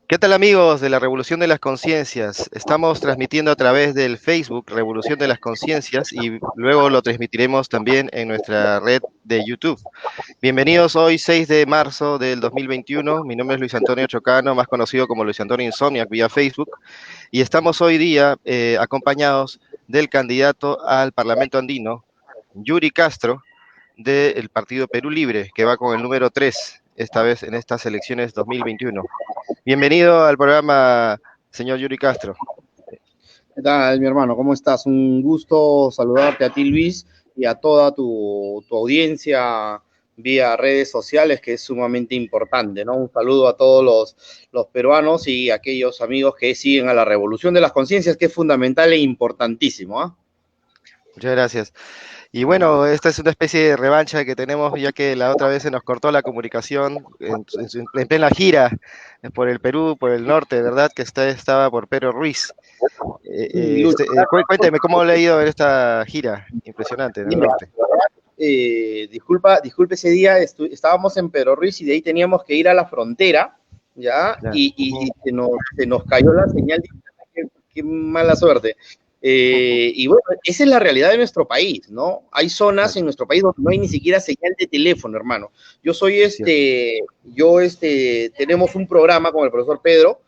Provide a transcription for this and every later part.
¿Qué tal amigos de la Revolución de las Conciencias? Estamos transmitiendo a través del Facebook Revolución de las Conciencias y luego lo transmitiremos también en nuestra red de YouTube. Bienvenidos hoy 6 de marzo del 2021. Mi nombre es Luis Antonio Chocano, más conocido como Luis Antonio Insomniac vía Facebook, y estamos hoy día acompañados del candidato al Parlamento Andino, Yuri Castro, del Partido Perú Libre, que va con el número 3, esta vez en estas elecciones 2021. Bienvenido al programa, señor Yuri Castro. ¿Qué tal, mi hermano? ¿Cómo estás? Un gusto saludarte a ti, Luis, y a toda tu audiencia vía redes sociales, que es sumamente importante, ¿no? Un saludo a todos los peruanos y aquellos amigos que siguen a la revolución de las conciencias, que es fundamental e importantísimo, ¿ah? Muchas gracias. Y bueno, esta es una especie de revancha que tenemos, ya que la otra vez se nos cortó la comunicación en plena gira por el Perú, por el norte, ¿verdad? Que usted estaba por Pedro Ruiz. Sí, Luis, Cuénteme, ¿cómo le ha ido en esta gira impresionante en el mira, norte? disculpe ese día, estábamos en Pedro Ruiz y de ahí teníamos que ir a la frontera, ¿ya? Ya. Y se nos cayó la señal de internet, qué mala suerte. Y bueno, esa es la realidad de nuestro país, ¿no? Hay zonas Claro, en nuestro país donde no hay ni siquiera señal de teléfono, hermano. Yo soy es cierto. tenemos un programa con el profesor Pedro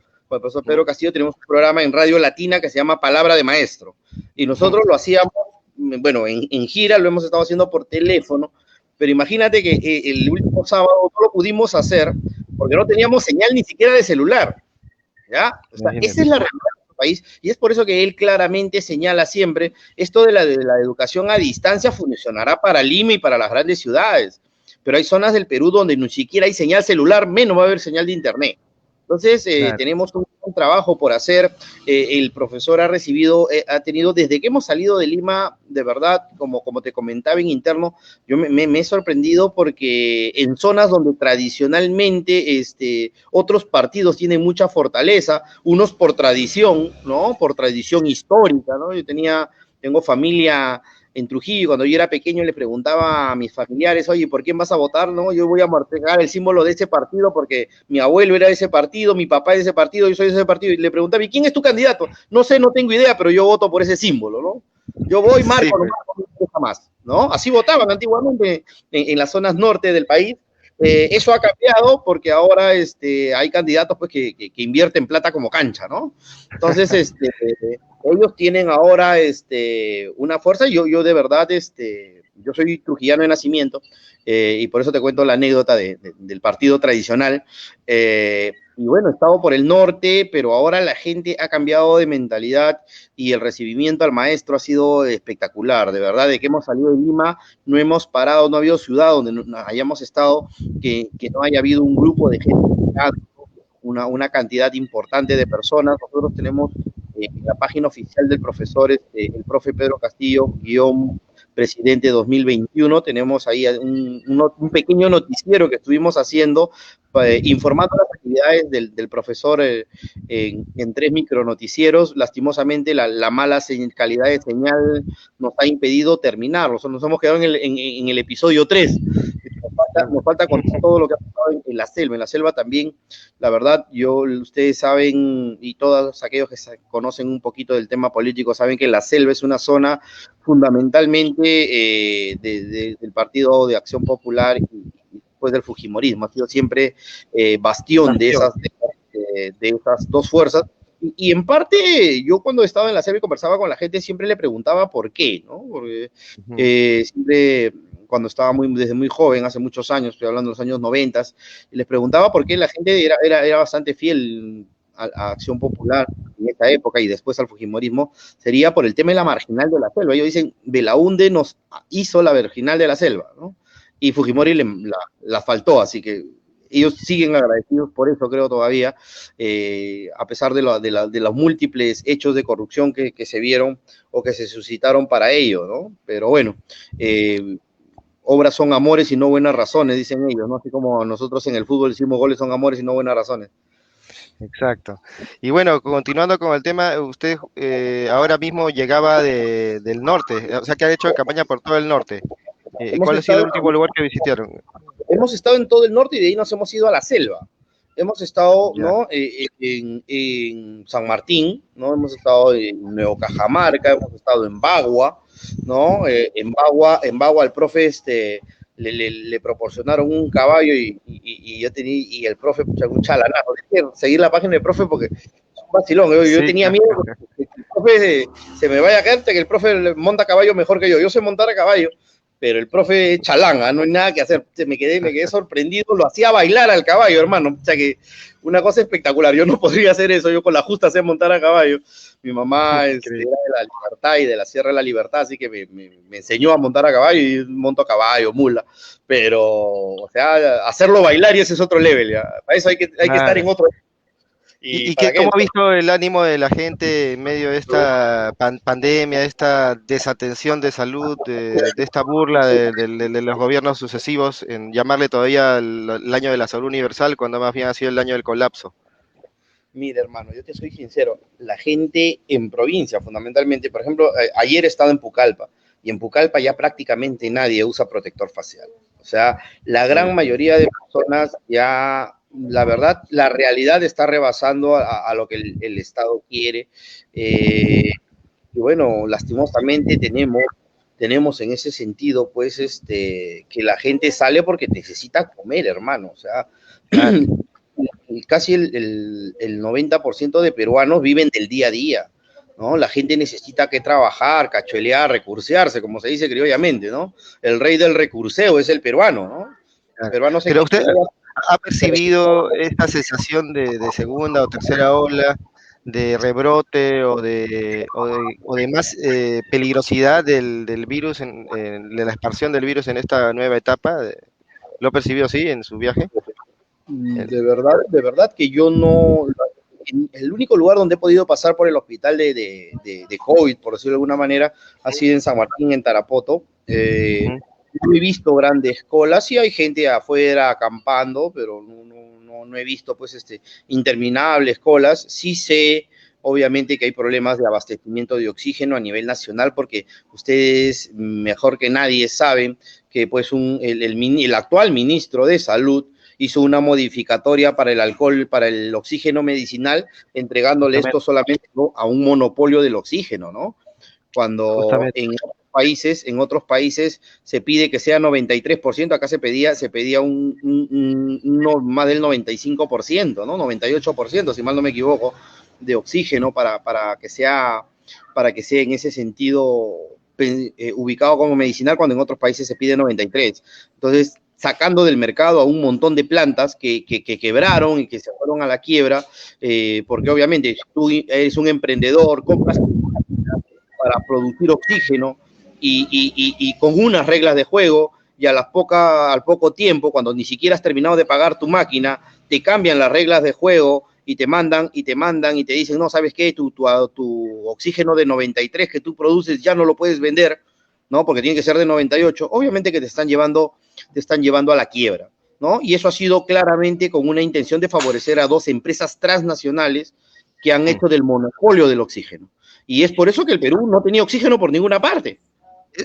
Castillo, tenemos un programa en Radio Latina que se llama Palabra de Maestro. Y nosotros lo hacíamos, bueno, en gira lo hemos estado haciendo por teléfono, pero imagínate que el último sábado no lo pudimos hacer porque no teníamos señal ni siquiera de celular, ¿ya? O sea, esa Imagínate. es la realidad de nuestro país y es por eso que él claramente señala siempre esto de la educación a distancia funcionará para Lima y para las grandes ciudades, pero hay zonas del Perú donde ni siquiera hay señal celular, menos va a haber señal de internet. Entonces, Claro. tenemos un trabajo por hacer. El profesor ha tenido, desde que hemos salido de Lima, de verdad, como te comentaba en interno, yo me he sorprendido porque en zonas donde tradicionalmente otros partidos tienen mucha fortaleza, unos por tradición, ¿no? Por tradición histórica, ¿no? Tengo familia en Trujillo, cuando yo era pequeño le preguntaba a mis familiares, oye, ¿por quién vas a votar? No, yo voy a marcar el símbolo de ese partido porque mi abuelo era de ese partido, mi papá es de ese partido, yo soy de ese partido, y le preguntaba, ¿y quién es tu candidato? No sé, no tengo idea, pero yo voto por ese símbolo, ¿no? Yo voy, Sí, marco, no pues. marco, no me gusta más, ¿no? Así votaban antiguamente en las zonas norte del país. Eso ha cambiado porque ahora hay candidatos pues, que invierten plata como cancha, ¿no? Entonces, ellos tienen ahora una fuerza. Yo de verdad, yo soy trujillano de nacimiento y por eso te cuento la anécdota del partido tradicional. Y bueno, he estado por el norte, pero ahora la gente ha cambiado de mentalidad y el recibimiento al maestro ha sido espectacular. De verdad, de que hemos salido de Lima, no hemos parado, no ha habido ciudad donde no hayamos estado que no haya habido un grupo de gente, una cantidad importante de personas. Nosotros tenemos la página oficial del profesor, el profe Pedro Castillo, guión presidente 2021, tenemos ahí un pequeño noticiero que estuvimos haciendo, informando las actividades del profesor en 3 micronoticieros. Lastimosamente, la mala calidad de señal nos ha impedido terminarlo. Nos hemos quedado en el episodio 3. Nos falta contar todo lo que ha pasado en la selva. En la selva también, la verdad, ustedes saben, y todos aquellos que conocen un poquito del tema político, saben que la selva es una zona fundamentalmente del Partido de Acción Popular y después del Fujimorismo. Ha sido siempre bastión de Bastión. esas dos fuerzas. Y en parte, yo cuando estaba en la selva y conversaba con la gente, siempre le preguntaba por qué, ¿no? Porque Ujú. siempre, cuando estaba desde muy joven, hace muchos años, estoy hablando de los años 90, les preguntaba por qué la gente era bastante fiel a Acción Popular en esa época y después al Fujimorismo, sería por el tema de la marginal de la selva. Ellos dicen, Belaunde nos hizo la marginal de la selva, ¿no? Y Fujimori la faltó, así que ellos siguen agradecidos por eso, creo todavía, a pesar de los múltiples hechos de corrupción que se vieron o que se suscitaron para ello, ¿no? Pero bueno, obras son amores y no buenas razones, dicen ellos, ¿no? Así como nosotros en el fútbol decimos goles son amores y no buenas razones. Exacto. Y bueno, continuando con el tema, usted ahora mismo llegaba del norte, o sea que ha hecho campaña por todo el norte. Hemos ¿Cuál ha sido estado, el último lugar que visitaron? hemos estado en todo el norte y de ahí nos hemos ido a la selva. hemos estado, Ya. ¿no? En San Martín, ¿no? Hemos estado en Nuevo Cajamarca, hemos estado en Bagua, ¿no? En Bagua al profe le proporcionaron un caballo y yo tenía, y el profe, pucha, un chalanazo. Dejé seguir la página del profe porque es un vacilón. Yo Sí, tenía miedo que el profe se me vaya a caer, que el profe monta caballo mejor que yo. Yo sé montar a caballo, pero el profe es chalanga, no hay nada que hacer. Me quedé sorprendido, lo hacía bailar al caballo, hermano. O sea que una cosa espectacular. Yo no podría hacer eso, yo con la justa sé montar a caballo. Mi mamá era increíble. de la Libertad y de la Sierra de la Libertad, así que me enseñó a montar a caballo y monto a caballo, mula. Pero, o sea, hacerlo bailar y ese es otro level. ¿Ya? Para eso hay que estar Claro. en otro. ¿Y, ¿Y y para qué, qué? cómo ha visto el ánimo de la gente en medio de esta pandemia, de esta desatención de salud, de esta burla de los gobiernos sucesivos en llamarle todavía el año de la salud universal cuando más bien ha sido el año del colapso? Mira, hermano, yo te soy sincero, la gente en provincia, fundamentalmente, por ejemplo, ayer he estado en Pucallpa, y en Pucallpa ya prácticamente nadie usa protector facial. O sea, la gran Ya. mayoría de personas ya, la verdad, la realidad está rebasando a lo que el Estado quiere. Y bueno, lastimosamente tenemos en ese sentido, pues, que la gente sale porque necesita comer, hermano. O sea, Claro. casi el 90% de peruanos viven del día a día, ¿no? La gente necesita que trabajar, cachuelear, recursearse, como se dice criollamente, ¿no? El rey del recurseo es el peruano, ¿no? El Claro. peruano se Pero usted cachulea. ha percibido esta sensación de segunda o tercera ola, de rebrote o de más peligrosidad del virus, de la expansión del virus en esta nueva etapa? ¿Lo ha percibido así en su viaje? El- De verdad que yo no, el único lugar donde he podido pasar por el hospital de COVID, por decirlo de alguna manera, ha sido en San Martín, en Tarapoto. Ujú. No he visto grandes colas, sí hay gente afuera acampando, pero no he visto pues interminables colas. Sí sé, obviamente, que hay problemas de abastecimiento de oxígeno a nivel nacional, porque ustedes mejor que nadie saben que pues el actual ministro de Salud hizo una modificatoria para el alcohol, para el oxígeno medicinal, entregándole esto Justamente, solamente, ¿no?, a un monopolio del oxígeno, ¿no? Cuando justamente. en otros países se pide que sea 93%, acá se pedía más del 95%, ¿no? 98%, si mal no me equivoco, de oxígeno para que sea en ese sentido ubicado como medicinal, cuando en otros países se pide 93. Entonces, sacando del mercado a un montón de plantas que quebraron y que se fueron a la quiebra, porque obviamente si tú eres un emprendedor, compras para producir oxígeno y con unas reglas de juego, y al poco tiempo, cuando ni siquiera has terminado de pagar tu máquina, te cambian las reglas de juego y te mandan y te dicen, no, ¿sabes qué? Tu oxígeno de 93 que tú produces ya no lo puedes vender, ¿no? Porque tiene que ser de 98. Obviamente que te están llevando a la quiebra, ¿no? Y eso ha sido claramente con una intención de favorecer a dos empresas transnacionales que han Mm. hecho del monopolio del oxígeno. Y es por eso que el Perú no tenía oxígeno por ninguna parte,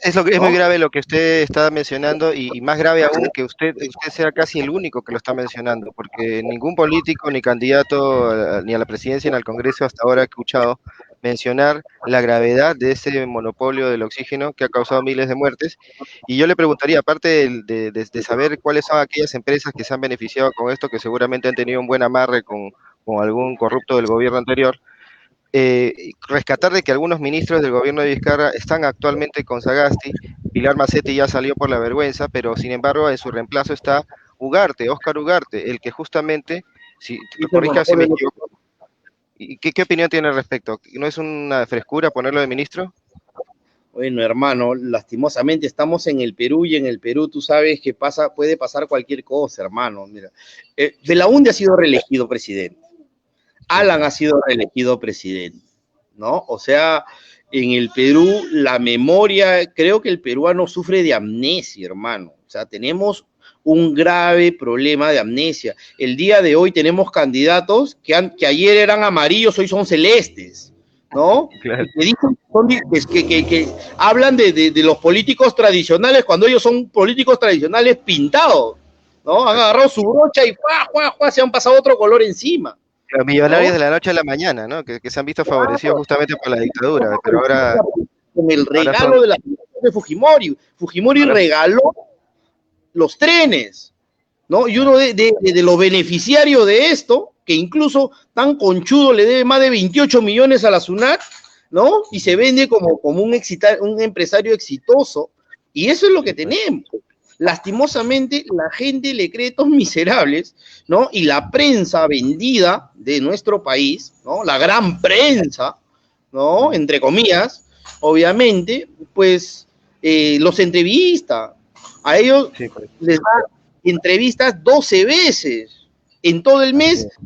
Es muy ¿no? grave lo que usted está mencionando y más grave aún que usted sea casi el único que lo está mencionando, porque ningún político ni candidato ni a la presidencia ni al Congreso hasta ahora ha escuchado mencionar la gravedad de ese monopolio del oxígeno que ha causado miles de muertes. Y yo le preguntaría, aparte de saber cuáles son aquellas empresas que se han beneficiado con esto, que seguramente han tenido un buen amarre con algún corrupto del gobierno anterior, rescatar de que algunos ministros del gobierno de Vizcarra están actualmente con Sagasti. Pilar Macetti ya salió por la vergüenza, pero sin embargo en su reemplazo está Ugarte, Óscar Ugarte, el que justamente, si Hizo el corrija si me monopolio del equivoco, ¿y qué opinión tiene al respecto? ¿No es una frescura ponerlo de ministro? Bueno, hermano, lastimosamente estamos en el Perú y en el Perú tú sabes que puede pasar cualquier cosa, hermano. Mira, Belaúnde ha sido reelegido presidente, Sí, Alan ha sido reelegido presidente, ¿no? O sea, en el Perú la memoria, creo que el peruano sufre de amnesia, hermano. O sea, tenemos un grave problema de amnesia. El día de hoy tenemos candidatos que ayer eran amarillos, hoy son celestes, ¿no? claro. Y que dicen que hablan de los políticos tradicionales cuando ellos son políticos tradicionales pintados, ¿no? Han agarrado su brocha y se han pasado otro color encima. Los millonarios ¿no? de la noche a la mañana, ¿no? Que se han visto Claro, favorecidos justamente por la dictadura, pero ahora, con el ahora regalo son... de la de Fujimori. Fujimori ahora- regaló los trenes, ¿no? Y uno de los beneficiarios de esto, que incluso tan conchudo le debe más de 28 millones a la SUNAT, ¿no? Y se vende como un empresario exitoso. Y eso es lo que tenemos. Lastimosamente, la gente le cree estos miserables, ¿no? Y la prensa vendida de nuestro país, ¿no? La gran prensa, ¿no? Entre comillas, obviamente, pues los entrevista. A ellos Sí, pues, les da entrevistas 12 veces en todo el así mes. es.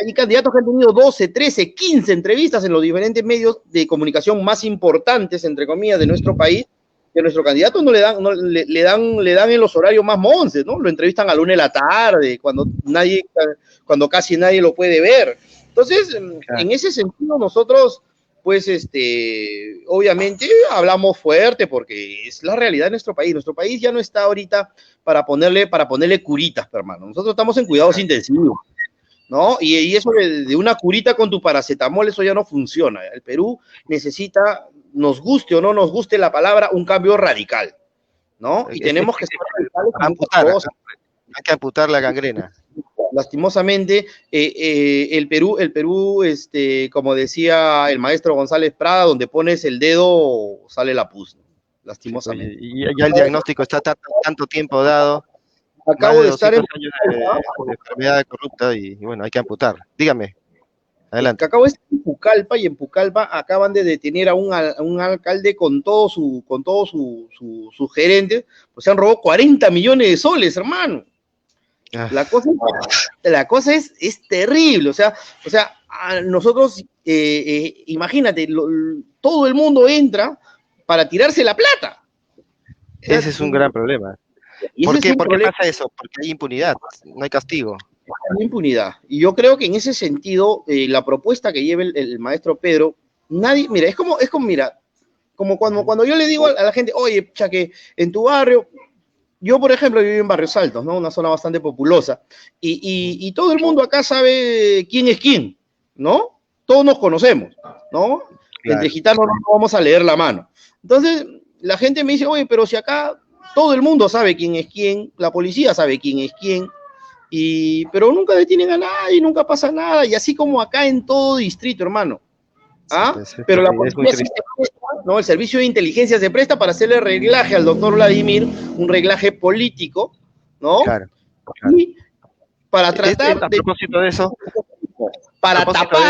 Hay candidatos que han tenido 12, 13, 15 entrevistas en los diferentes medios de comunicación más importantes, entre comillas, de nuestro país, que a nuestro candidato no le dan, le dan en los horarios más monces, ¿no? Lo entrevistan a la 1 de la tarde, cuando casi nadie lo puede ver. Entonces, Claro. en ese sentido, nosotros, pues, obviamente hablamos fuerte porque es la realidad de nuestro país. Nuestro país ya no está ahorita para ponerle curitas, hermano. Nosotros estamos en cuidados intensivos, ¿no? Y eso de una curita con tu paracetamol, eso ya no funciona. El Perú necesita, nos guste o no nos guste la palabra, un cambio radical, ¿no? Y tenemos que ser radicales en muchas Amputar, cosas. hay que amputar la gangrena. Lastimosamente, el Perú, como decía el maestro González Prada, donde pones el dedo sale la pus, ¿no? Sí, pues, Lastimosamente. y ya el diagnóstico está tanto tiempo dado, más Acabo de de estar 200 en años de enfermedad corrupta y bueno, hay que amputar. Dígame, que adelante. acabo de estar en Pucallpa, y en Pucallpa acaban de detener a un alcalde con sus gerentes, pues se han robado 40 millones de soles, hermano. Ah, La cosa es terrible, o sea, nosotros, imagínate, todo el mundo entra para tirarse la plata. O sea, ese es un gran problema. y ese ¿Por es qué? un ¿Por qué problema pasa eso? Porque hay impunidad, no hay castigo. de impunidad. Y yo creo que en ese sentido, la propuesta que lleva el maestro Pedro, nadie, mira, mira, como cuando yo le digo a la gente, oye, que en tu barrio, yo, por ejemplo, vivo en Barrios Altos, ¿no? Una zona bastante populosa. Y todo el mundo acá sabe quién es quién, ¿no? Todos nos conocemos, ¿no? Claro. Entre gitanos no vamos a leer la mano. Entonces, la gente me dice, oye, pero si acá todo el mundo sabe quién es quién, la policía sabe quién es quién, pero nunca detienen a nadie, nunca pasa nada, y así como acá en todo distrito, hermano. Sí, ¿Ah? pues, Pero la es muy policía sí triste. se presta, ¿no? El servicio de inteligencia se presta para hacerle reglaje al doctor Vladimir, un reglaje político, ¿no? Claro, claro. Y para tratar A propósito de eso, para a propósito de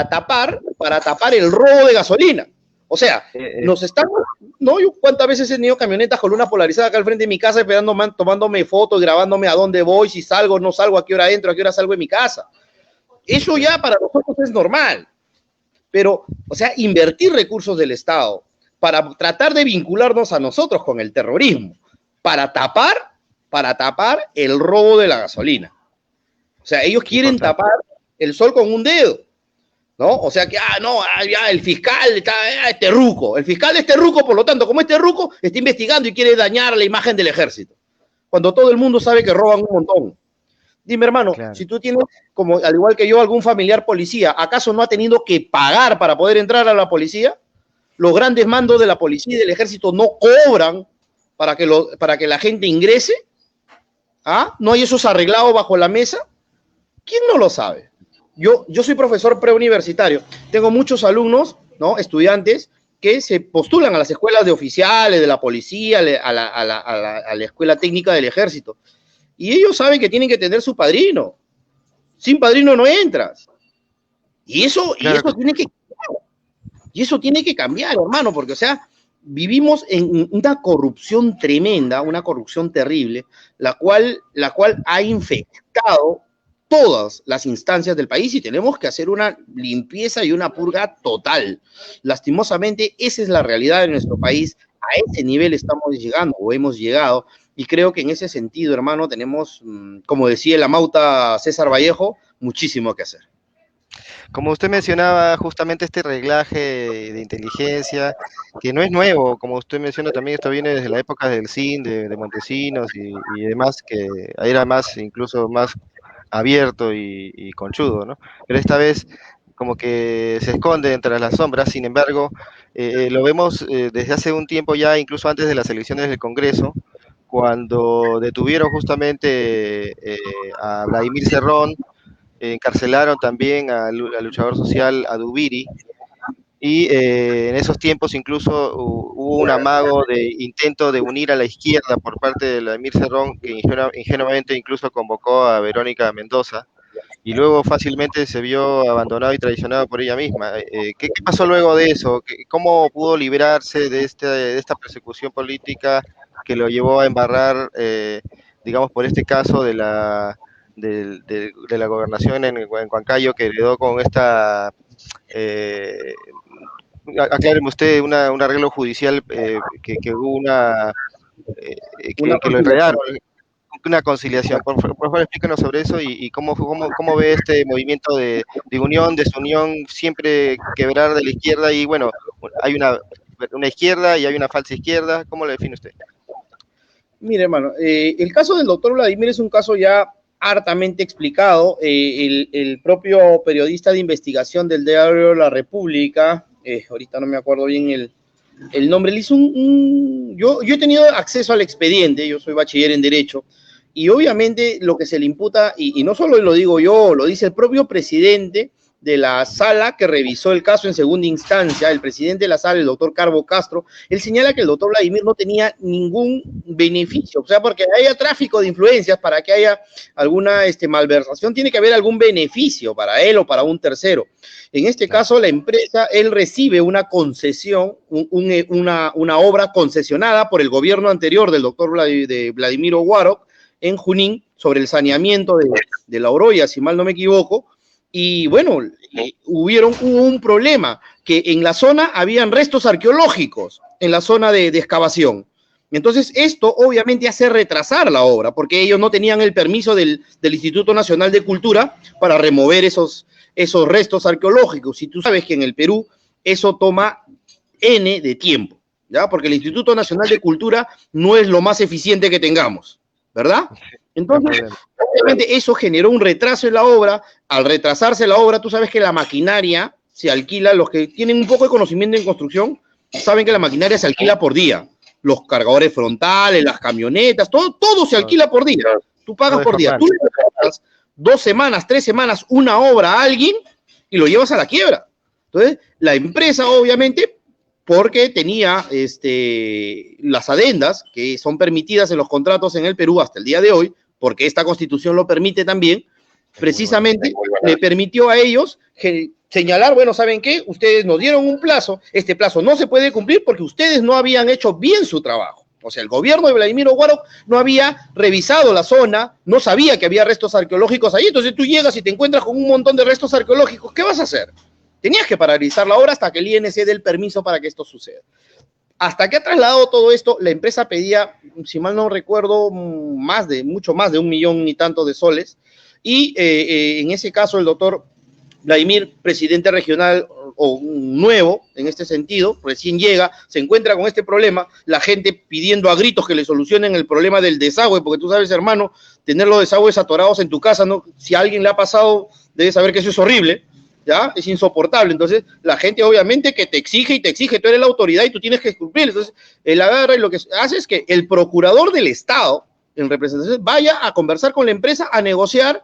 tapar, eso, para tapar el robo de gasolina. O sea, eh, nos están, ¿no? Yo cuántas veces he tenido camionetas con luna polarizada acá al frente de mi casa esperando, tomándome fotos, grabándome a dónde voy, si salgo, no salgo, a qué hora entro, a qué hora salgo de mi casa. Eso ya para nosotros es normal. Pero, o sea, invertir recursos del Estado para tratar de vincularnos a nosotros con el terrorismo, para tapar el robo de la gasolina. O sea, ellos quieren importante. tapar el sol con un dedo, ¿no? O sea que, ya el fiscal está, es terruco. El fiscal es terruco, por lo tanto, como es terruco, está investigando y quiere dañar la imagen del ejército. Cuando todo el mundo sabe que roban un montón. Dime, hermano, Claro. si tú tienes, como al igual que yo, algún familiar policía, ¿acaso no ha tenido que pagar para poder entrar a la policía? Los grandes mandos de la policía y del ejército no cobran para que la gente ingrese. ¿Ah? ¿No hay esos arreglados bajo la mesa? ¿Quién no lo sabe? Yo soy profesor preuniversitario. Tengo muchos alumnos, ¿no? Estudiantes que se postulan a las escuelas de oficiales, de la policía, a la escuela técnica del ejército. Y ellos saben que tienen que tener su padrino. Sin padrino no entras. Y eso tiene que cambiar, hermano, porque, o sea, vivimos en una corrupción tremenda, una corrupción terrible, la cual ha infectado todas las instancias del país y tenemos que hacer una limpieza y una purga total. Lastimosamente, esa es la realidad de nuestro país. A ese nivel estamos llegando o hemos llegado. Y creo que en ese sentido, hermano, tenemos, como decía el amauta César Vallejo, muchísimo que hacer. Como usted mencionaba, justamente este reglaje de inteligencia, que no es nuevo, como usted menciona también, esto viene desde la época del CIN, de Montesinos y demás, que era más, incluso más abierto y conchudo, ¿no? Pero esta vez como que se esconde entre las sombras, sin embargo, lo vemos desde hace un tiempo ya, incluso antes de las elecciones del Congreso, cuando detuvieron justamente a Vladimir Cerrón, encarcelaron también al luchador social Adubiri, y en esos tiempos incluso hubo un amago de intento de unir a la izquierda por parte de Vladimir Cerrón, que ingenuamente incluso convocó a Verónica Mendoza, y luego fácilmente se vio abandonado y traicionado por ella misma. ¿Qué pasó luego de eso? ¿Cómo pudo librarse de esta persecución política que lo llevó a embarrar, digamos, por este caso de la gobernación en Huancayo, que heredó con esta, acláreme usted, un arreglo judicial, que hubo Una que lo enredaron, conciliación. una conciliación? Por favor, explícanos sobre eso y cómo ve este movimiento de unión, desunión, siempre quebrar de la izquierda y bueno, hay una izquierda y hay una falsa izquierda. ¿Cómo lo define usted? Mire, hermano, el caso del doctor Vladimir es un caso ya hartamente explicado. El propio periodista de investigación del diario La República, ahorita no me acuerdo bien el nombre, le hizo yo he tenido acceso al expediente, yo soy bachiller en Derecho, y obviamente lo que se le imputa, y no solo lo digo yo, lo dice el propio presidente de la sala que revisó el caso en segunda instancia, el presidente de la sala, el doctor Carbo Castro, él señala que el doctor Vladimir no tenía ningún beneficio, o sea, porque haya tráfico de influencias, para que haya alguna malversación, tiene que haber algún beneficio para él o para un tercero. En este caso, la empresa, él recibe una concesión, una obra concesionada por el gobierno anterior del doctor Vladimiro Guaro en Junín, sobre el saneamiento de la Oroya, si mal no me equivoco, y bueno, hubo un problema, que en la zona habían restos arqueológicos, en la zona de excavación. Entonces, esto obviamente hace retrasar la obra, porque ellos no tenían el permiso del Instituto Nacional de Cultura para remover esos restos arqueológicos. Y tú sabes que en el Perú eso toma N de tiempo, ¿ya? Porque el Instituto Nacional de Cultura no es lo más eficiente que tengamos, ¿verdad? Entonces, obviamente eso generó un retraso en la obra. Al retrasarse la obra, tú sabes que la maquinaria se alquila, los que tienen un poco de conocimiento en construcción saben que la maquinaria se alquila por día. Los cargadores frontales, las camionetas, todo se alquila por día. Tú pagas por día. Tú le pagas 2 semanas, 3 semanas una obra a alguien y lo llevas a la quiebra. Entonces, la empresa, obviamente, porque tenía las adendas que son permitidas en los contratos en el Perú hasta el día de hoy, porque esta constitución lo permite también, precisamente le permitió a ellos señalar, bueno, ¿saben qué? Ustedes nos dieron un plazo, este plazo no se puede cumplir porque ustedes no habían hecho bien su trabajo. O sea, el gobierno de Vladimiro Guaro no había revisado la zona, no sabía que había restos arqueológicos ahí, entonces tú llegas y te encuentras con un montón de restos arqueológicos, ¿qué vas a hacer? Tenías que paralizar la obra hasta que el INC dé el permiso para que esto suceda. Hasta que ha trasladado todo esto, la empresa pedía, si mal no recuerdo, mucho más de 1 millón y tanto de soles, y en ese caso el doctor Vladimir, presidente regional o nuevo en este sentido, recién llega, se encuentra con este problema, la gente pidiendo a gritos que le solucionen el problema del desagüe, porque tú sabes, hermano, tener los desagües atorados en tu casa, ¿no? Si a alguien le ha pasado, debes saber que eso es horrible, ¿ya? Es insoportable. Entonces, la gente obviamente que te exige, tú eres la autoridad y tú tienes que cumplir. Entonces, él agarra y lo que hace es que el procurador del Estado, en representación, vaya a conversar con la empresa, a negociar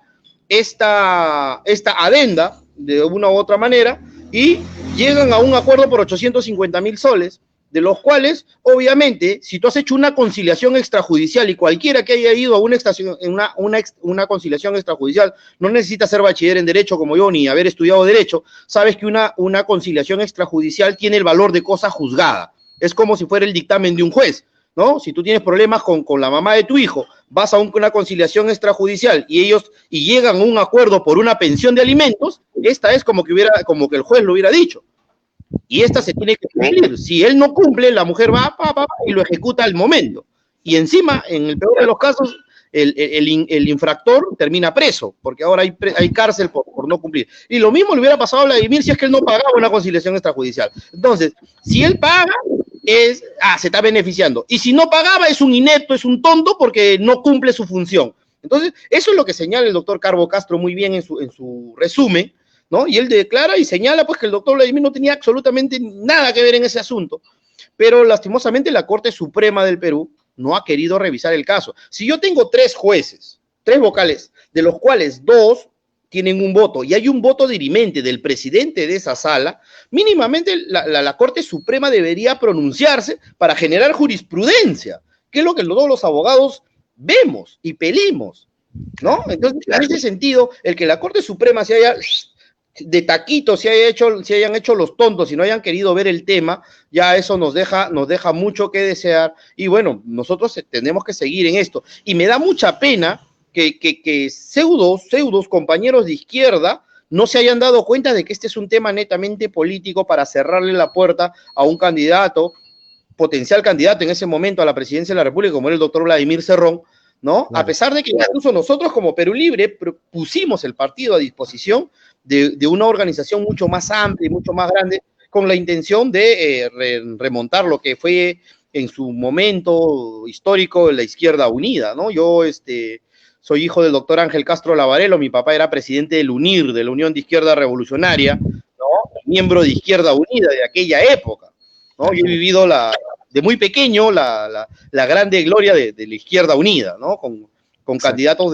esta adenda de una u otra manera, y llegan a un acuerdo por 850,000 soles, de los cuales, obviamente, si tú has hecho una conciliación extrajudicial, y cualquiera que haya ido a una conciliación extrajudicial, no necesita ser bachiller en Derecho como yo, ni haber estudiado Derecho, sabes que una conciliación extrajudicial tiene el valor de cosa juzgada. Es como si fuera el dictamen de un juez, ¿no? Si tú tienes problemas con la mamá de tu hijo, vas a una conciliación extrajudicial y llegan a un acuerdo por una pensión de alimentos, esta es como que el juez lo hubiera dicho. Y esta se tiene que cumplir. Si él no cumple, la mujer va y lo ejecuta al momento. Y encima, en el peor de los casos, el infractor termina preso, porque ahora hay cárcel por no cumplir. Y lo mismo le hubiera pasado a Vladimir si es que él no pagaba una conciliación extrajudicial. Entonces, si él paga, se está beneficiando. Y si no pagaba, es un inepto, es un tonto porque no cumple su función. Entonces, eso es lo que señala el doctor Carbo Castro muy bien en su resumen, ¿no? Y él declara y señala pues que el doctor Vladimir no tenía absolutamente nada que ver en ese asunto. Pero lastimosamente la Corte Suprema del Perú no ha querido revisar el caso. Si yo tengo 3 jueces, 3 vocales, de los cuales 2 tienen un voto y hay un voto dirimente del presidente de esa sala, mínimamente la Corte Suprema debería pronunciarse para generar jurisprudencia, que es lo que todos los abogados vemos y pedimos, ¿no? Entonces, en ese sentido, el que la Corte Suprema se haya de taquito, se hayan hecho los tontos y no hayan querido ver el tema, ya eso nos deja mucho que desear. Y bueno, nosotros tenemos que seguir en esto. Y me da mucha pena que pseudos compañeros de izquierda no se hayan dado cuenta de que este es un tema netamente político para cerrarle la puerta a un candidato, potencial candidato en ese momento a la presidencia de la República, como era el doctor Vladimir Cerrón, ¿no? Claro. A pesar de que incluso nosotros como Perú Libre pusimos el partido a disposición de una organización mucho más amplia y mucho más grande, con la intención de remontar lo que fue en su momento histórico la Izquierda Unida, ¿no? Yo soy hijo del doctor Ángel Castro Lavarello, mi papá era presidente del UNIR, de la Unión de Izquierda Revolucionaria, ¿no? Miembro de Izquierda Unida de aquella época, ¿no? Yo he vivido de muy pequeño la grande gloria de la Izquierda Unida, ¿no? Con candidatos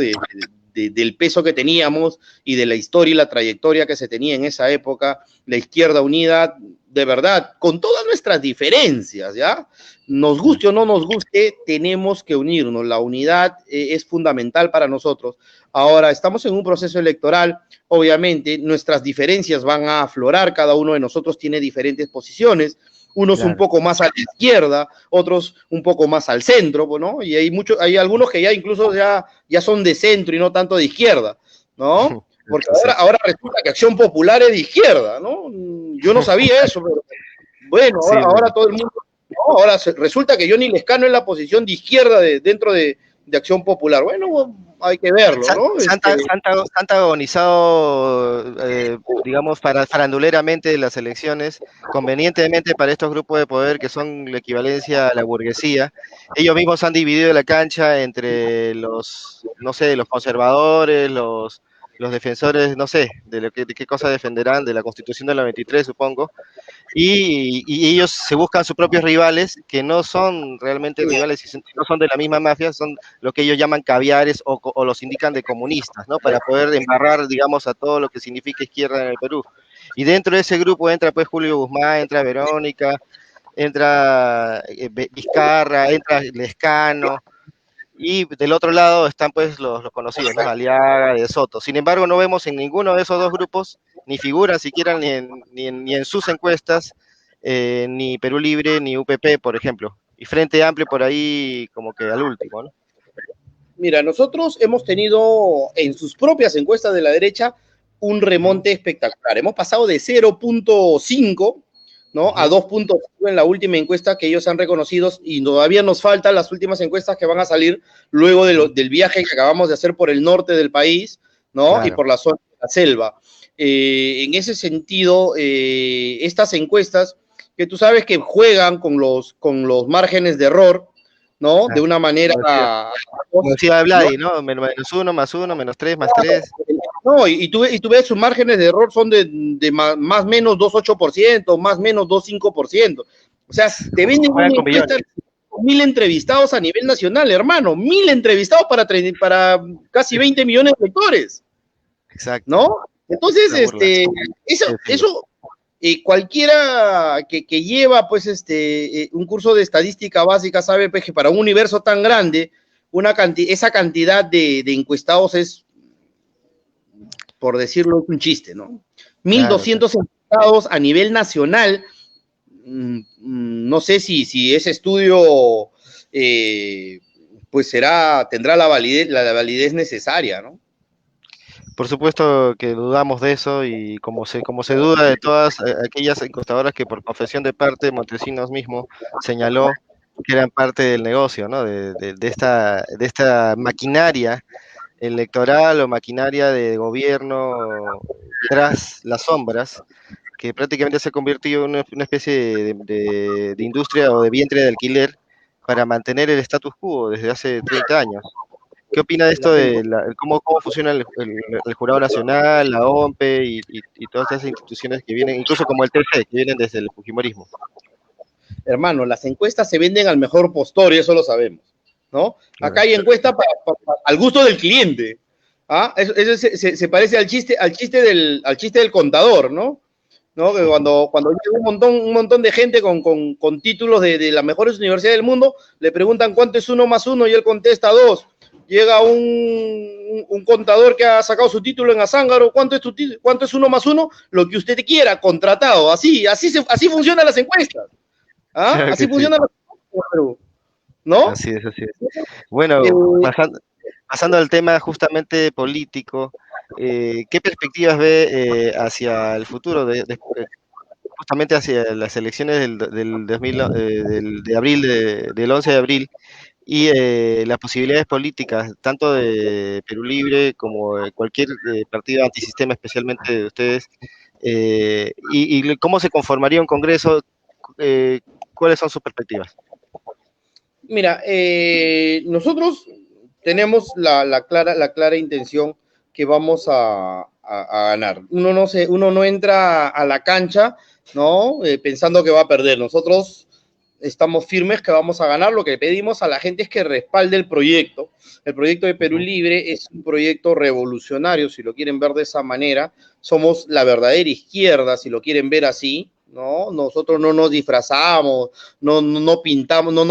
del peso que teníamos y de la historia y la trayectoria que se tenía en esa época, la Izquierda Unida, de verdad, con todas nuestras diferencias, ¿ya? Nos guste o no nos guste, tenemos que unirnos. La unidad es fundamental para nosotros. Ahora, estamos en un proceso electoral, obviamente, nuestras diferencias van a aflorar, cada uno de nosotros tiene diferentes posiciones, unos claro. Un poco más a la izquierda, otros un poco más al centro, ¿no? Y hay algunos que ya incluso ya son de centro y no tanto de izquierda, ¿no? Porque ahora resulta que Acción Popular es de izquierda, ¿no? Yo no sabía eso, pero bueno, ahora todo el mundo, ¿no? Ahora resulta que Johnny Lescano es la posición de izquierda dentro de Acción Popular. Bueno, hay que verlo, ¿no? Se han antagonizado, digamos, faranduleramente las elecciones, convenientemente para estos grupos de poder que son la equivalencia a la burguesía. Ellos mismos han dividido la cancha entre los, no sé, los conservadores, los defensores, no sé, de qué cosa defenderán, de la Constitución del 93, supongo, y ellos se buscan sus propios rivales, que no son realmente rivales, no son de la misma mafia, son lo que ellos llaman caviares o los indican de comunistas, ¿no? Para poder embarrar, digamos, a todo lo que significa izquierda en el Perú. Y dentro de ese grupo entra pues Julio Guzmán, entra Verónica, entra Vizcarra, entra Lescano, y del otro lado están pues los conocidos, ¿no? Aliaga, de Soto. Sin embargo, no vemos en ninguno de esos dos grupos ni figuras siquiera ni en sus encuestas, ni Perú Libre ni UPP, por ejemplo. Y Frente Amplio por ahí como que al último, ¿no? Mira, nosotros hemos tenido en sus propias encuestas de la derecha un remonte espectacular. Hemos pasado de 0.5, ¿no? A 2.5 en la última encuesta que ellos han reconocido, y todavía nos faltan las últimas encuestas que van a salir luego del viaje que acabamos de hacer por el norte del país, ¿no? Claro. Y por la zona de la selva. En ese sentido, estas encuestas, que tú sabes que juegan con los márgenes de error, ¿no? De una manera... Como decía Vladi, ¿no? -1, +1, -3, +3. No, y tú ves sus márgenes de error son de más o menos 2,8%, más o menos 2,5%. O sea, te venden una encuesta con 1,000 entrevistados a nivel nacional, hermano. 1,000 entrevistados para casi 20 millones de lectores. Exacto. ¿No? Entonces, eso cualquiera que lleva, pues, un curso de estadística básica sabe, pues, que para un universo tan grande, esa cantidad de encuestados es, por decirlo, es un chiste, ¿no? 1,200 encuestados a nivel nacional. No sé si ese estudio, pues, tendrá la validez necesaria, ¿no? Por supuesto que dudamos de eso, y como se duda de todas aquellas encuestadoras que por confesión de parte Montesinos mismo señaló que eran parte del negocio, ¿no? De esta maquinaria electoral o maquinaria de gobierno tras las sombras, que prácticamente se ha convertido en una especie de industria o de vientre de alquiler para mantener el status quo desde hace 30 años. ¿Qué opina de esto cómo funciona el Jurado Nacional, la OMPE y todas esas instituciones que vienen, incluso como el TC, que vienen desde el fujimorismo? Hermano, las encuestas se venden al mejor postor y eso lo sabemos, ¿no? Acá hay encuestas al gusto del cliente. ¿Ah? Eso se parece al chiste del contador, ¿no? Que cuando llega un montón de gente con títulos de las mejores universidades del mundo, le preguntan cuánto es 1 más 1 y él contesta 2. Llega un contador que ha sacado su título en Azángaro, ¿cuánto es 1 más 1? Lo que usted quiera, contratado. Así funcionan las encuestas. ¿Ah? Claro así que funciona sí. la Perú, ¿no? Así es. Bueno, pasando al tema justamente político, ¿qué perspectivas ve hacia el futuro, justamente hacia las elecciones del 2000, de abril, del 11 de abril, y las posibilidades políticas, tanto de Perú Libre como de cualquier partido antisistema, especialmente de ustedes, y cómo se conformaría un Congreso? ¿Cuáles son sus perspectivas? Mira, nosotros tenemos la clara intención que vamos a ganar. Uno no entra a la cancha, ¿no? Pensando que va a perder. Nosotros estamos firmes que vamos a ganar. Lo que pedimos a la gente es que respalde el proyecto. El proyecto de Perú Libre es un proyecto revolucionario, si lo quieren ver de esa manera. Somos la verdadera izquierda, si lo quieren ver así, ¿no? Nosotros no nos disfrazamos, no nos pintamos, no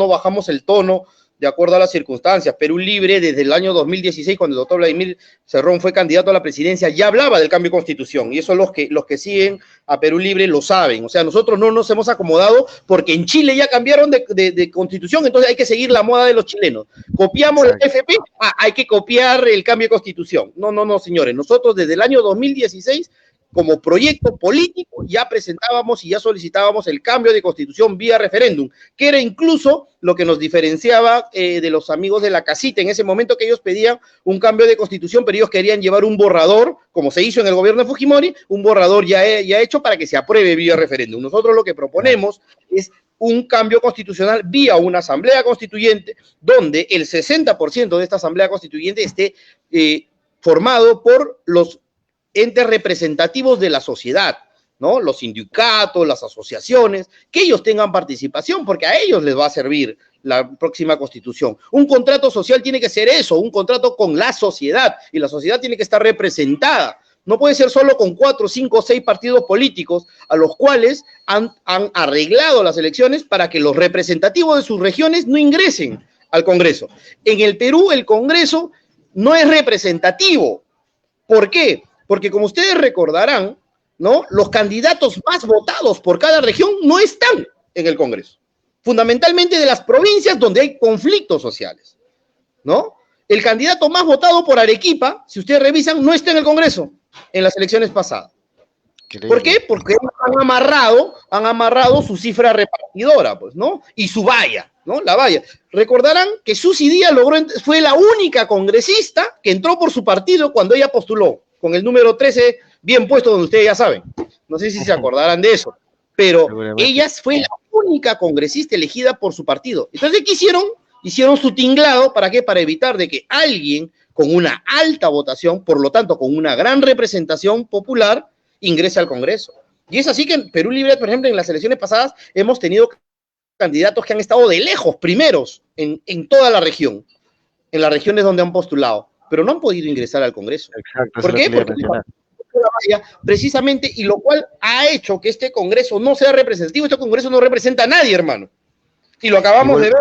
bajamos el tono de acuerdo a las circunstancias. Perú Libre, desde el año 2016, cuando el doctor Vladimir Cerrón fue candidato a la presidencia, ya hablaba del cambio de constitución, y eso los que siguen a Perú Libre lo saben. O sea, nosotros no nos hemos acomodado porque en Chile ya cambiaron de constitución, entonces hay que seguir la moda de los chilenos. Copiamos la FP, hay que copiar el cambio de constitución. No, señores, nosotros desde el año 2016 como proyecto político ya presentábamos y ya solicitábamos el cambio de constitución vía referéndum, que era incluso lo que nos diferenciaba de los amigos de la casita en ese momento, que ellos pedían un cambio de constitución, pero ellos querían llevar un borrador, como se hizo en el gobierno de Fujimori, un borrador ya hecho para que se apruebe vía referéndum. Nosotros lo que proponemos es un cambio constitucional vía una asamblea constituyente, donde el 60% de esta asamblea constituyente esté formado por los entes representativos de la sociedad, ¿no? Los sindicatos, las asociaciones, que ellos tengan participación, porque a ellos les va a servir la próxima constitución. Un contrato social tiene que ser eso, un contrato con la sociedad, y la sociedad tiene que estar representada. No puede ser solo con 4, 5, 6 partidos políticos a los cuales han arreglado las elecciones para que los representativos de sus regiones no ingresen al Congreso. En el Perú, el Congreso no es representativo. ¿Por qué? Porque como ustedes recordarán, ¿no? Los candidatos más votados por cada región no están en el Congreso. Fundamentalmente de las provincias donde hay conflictos sociales, ¿no? El candidato más votado por Arequipa, si ustedes revisan, no está en el Congreso en las elecciones pasadas. ¿Por qué? Porque han amarrado su cifra repartidora, pues, ¿no? Y su valla, ¿no? La valla. Recordarán que Susy Díaz fue la única congresista que entró por su partido cuando ella postuló, con el número 13 bien puesto, donde ustedes ya saben. No sé si se acordarán de eso, pero ella fue la única congresista elegida por su partido. Entonces, ¿qué hicieron? Hicieron su tinglado, ¿para qué? Para evitar de que alguien con una alta votación, por lo tanto, con una gran representación popular, ingrese al Congreso. Y es así que en Perú Libre, por ejemplo, en las elecciones pasadas, hemos tenido candidatos que han estado de lejos primeros en toda la región, en las regiones donde han postulado, pero no han podido ingresar al Congreso. Exacto, ¿Por qué? Porque precisamente, y lo cual ha hecho que este Congreso no sea representativo. Este Congreso no representa a nadie, hermano. Y lo acabamos de ver.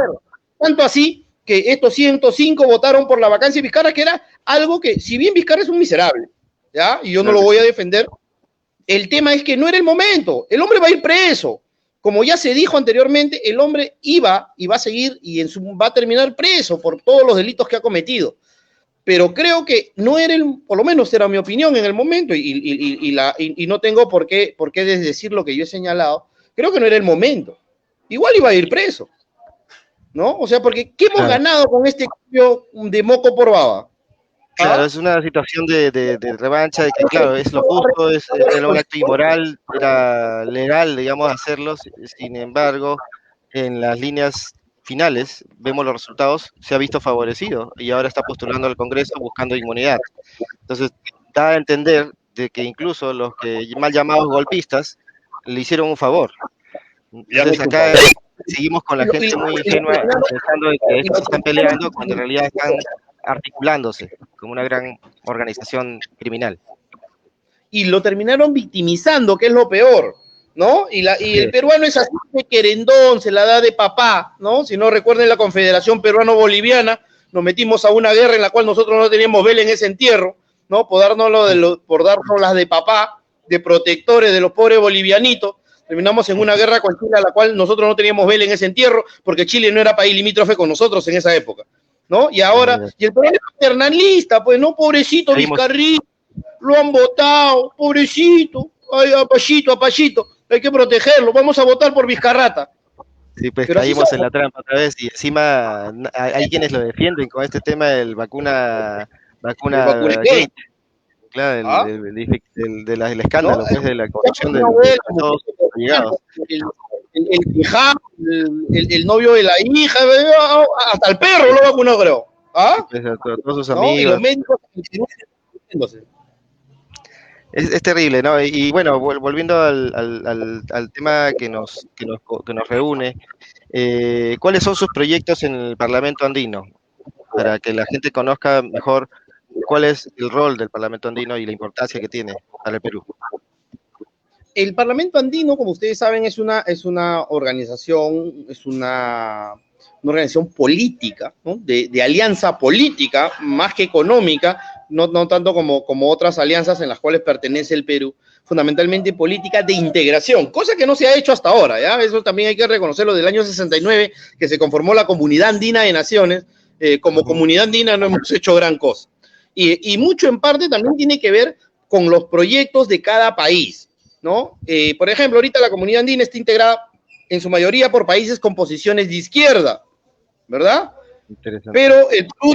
Tanto así que estos 105 votaron por la vacancia de Vizcarra, que era algo que, si bien Vizcarra es un miserable, ¿ya? Y yo no lo voy a defender, el tema es que no era el momento. El hombre va a ir preso. Como ya se dijo anteriormente, el hombre va a seguir y va a terminar preso por todos los delitos que ha cometido. Pero creo que no era por lo menos era mi opinión en el momento, y no tengo por qué decir lo que yo he señalado. Creo que no era el momento. igual iba a ir preso, ¿no? O sea, porque ¿qué hemos Claro. ganado con este cambio de moco por baba? Claro, ¿Ah? es una situación de revancha, de que, claro, es lo justo, era un acto inmoral, era legal, digamos, hacerlo, sin embargo, en las líneas finales, vemos los resultados, se ha visto favorecido y ahora está postulando al Congreso buscando inmunidad. Entonces, da a entender de que incluso los que mal llamados golpistas le hicieron un favor. Ya me he Entonces, chupado. acá seguimos con la Y lo, gente muy ingenua pensando de que y estos lo se están peleando cuando en realidad están articulándose como una gran organización criminal. y lo terminaron victimizando, que es lo peor, ¿no? Y Así el es. peruano es así de querendón, se la da de papá, ¿no? Si no recuerden la Confederación Peruano-Boliviana, nos metimos a una guerra en la cual nosotros no teníamos vela en ese entierro, ¿no? Por darnos las de papá, de protectores de los pobres bolivianitos. Terminamos en una guerra con Chile a la cual nosotros no teníamos vela en ese entierro, porque Chile no era país limítrofe con nosotros en esa época, ¿no? Y ahora, y el peruano es paternalista, pues, ¿no? Pobrecito Seguimos, Vizcarrí, lo han votado, pobrecito, ay, apachito, hay que protegerlo, vamos a votar por Vizcarrata. sí, pues Pero así caímos en somos, la trampa otra vez y encima hay quienes lo defienden con este tema del el vacuna vacunegate, gate, claro, ¿ah? del ¿No? escándalo, pues, de la Ya corrupción con una de abuela, todos los allegados, el hijado, el novio de la hija, hasta el perro lo vacunó, creo, y, ¿ah? pues, a todos sus ¿No? Y los amigos. médicos, Es terrible, ¿no? Y bueno, volviendo al tema que nos reúne, ¿cuáles son sus proyectos en el Parlamento andino? Para que la gente conozca mejor cuál es el rol del Parlamento andino y la importancia que tiene para el Perú. el Parlamento Andino, como ustedes saben, es una organización, una organización política, ¿no? De alianza política, más que económica, no tanto como otras alianzas en las cuales pertenece el Perú, fundamentalmente política de integración, cosa que no se ha hecho hasta ahora, ¿ya? Eso también hay que reconocerlo, del año 69, que se conformó la Comunidad Andina de Naciones, como comunidad andina no hemos hecho gran cosa. Y mucho en parte también tiene que ver con los proyectos de cada país, ¿no? Por ejemplo, ahorita la comunidad andina está integrada en su mayoría por países con posiciones de izquierda, ¿verdad? Interesante. Pero el Perú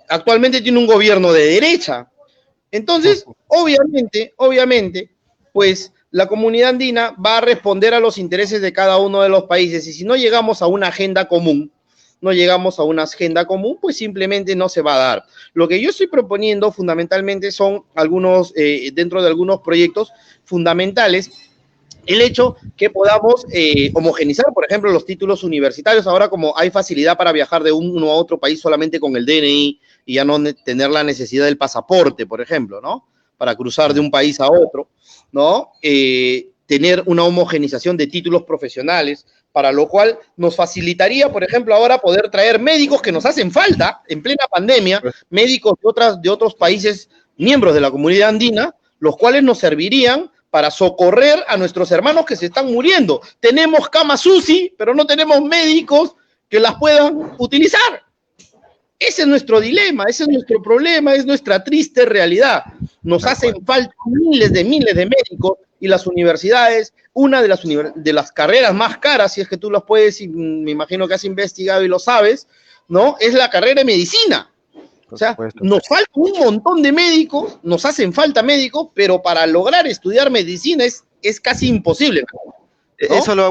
actualmente tiene un gobierno de derecha. Entonces, obviamente, pues la comunidad andina va a responder a los intereses de cada uno de los países y si no llegamos a una agenda común, pues simplemente no se va a dar. Lo que yo estoy proponiendo fundamentalmente son dentro de algunos proyectos fundamentales, el hecho que podamos homogenizar, por ejemplo, los títulos universitarios. Ahora, como hay facilidad para viajar de uno a otro país solamente con el DNI y ya no tener la necesidad del pasaporte, por ejemplo, ¿no? Para cruzar de un país a otro, ¿no? Tener una homogenización de títulos profesionales, para lo cual nos facilitaría, por ejemplo, ahora poder traer médicos que nos hacen falta en plena pandemia, médicos de otros países miembros de la comunidad andina, los cuales nos servirían para socorrer a nuestros hermanos que se están muriendo. Tenemos camas UCI, pero no tenemos médicos que las puedan utilizar. Ese es nuestro dilema, ese es nuestro problema, es nuestra triste realidad. Nos hacen falta miles de médicos y las universidades, una de las carreras más caras, si es que tú las puedes, y me imagino que has investigado y lo sabes, ¿no? Es la carrera de medicina. O sea, nos falta un montón de médicos, nos hacen falta médicos, pero para lograr estudiar medicina es casi imposible, ¿no? Eso lo ha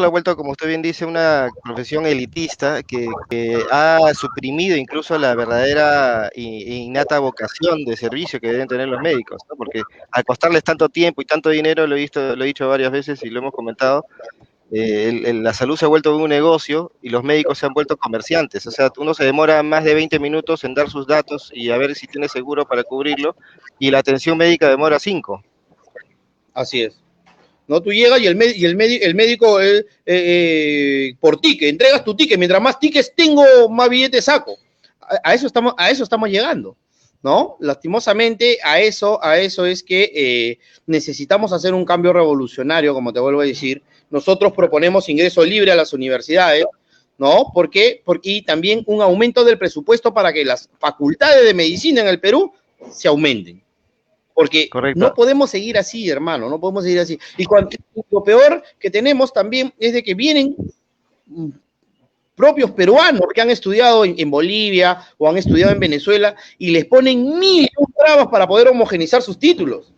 vuelto, como usted bien dice, una profesión elitista que ha suprimido incluso la verdadera e innata vocación de servicio que deben tener los médicos, ¿no? Porque al costarles tanto tiempo y tanto dinero, lo he dicho varias veces y lo hemos comentado, la salud se ha vuelto un negocio y los médicos se han vuelto comerciantes. O sea, uno se demora más de 20 minutos en dar sus datos y a ver si tiene seguro para cubrirlo, y la atención médica demora 5. Así es. ¿No? Tú llegas y el médico por ticket, entregas tu ticket, mientras más tickets tengo, más billetes saco. A eso estamos llegando, ¿no? Lastimosamente, a eso es que necesitamos hacer un cambio revolucionario, como te vuelvo a decir. Nosotros proponemos ingreso libre a las universidades, ¿no? ¿Por qué? Y también un aumento del presupuesto para que las facultades de medicina en el Perú se aumenten. porque Correcto. no podemos seguir así, hermano, no podemos seguir así. Y lo peor que tenemos también es de que vienen propios peruanos que han estudiado en Bolivia o han estudiado en Venezuela y les ponen mil trabas para poder homogenizar sus títulos.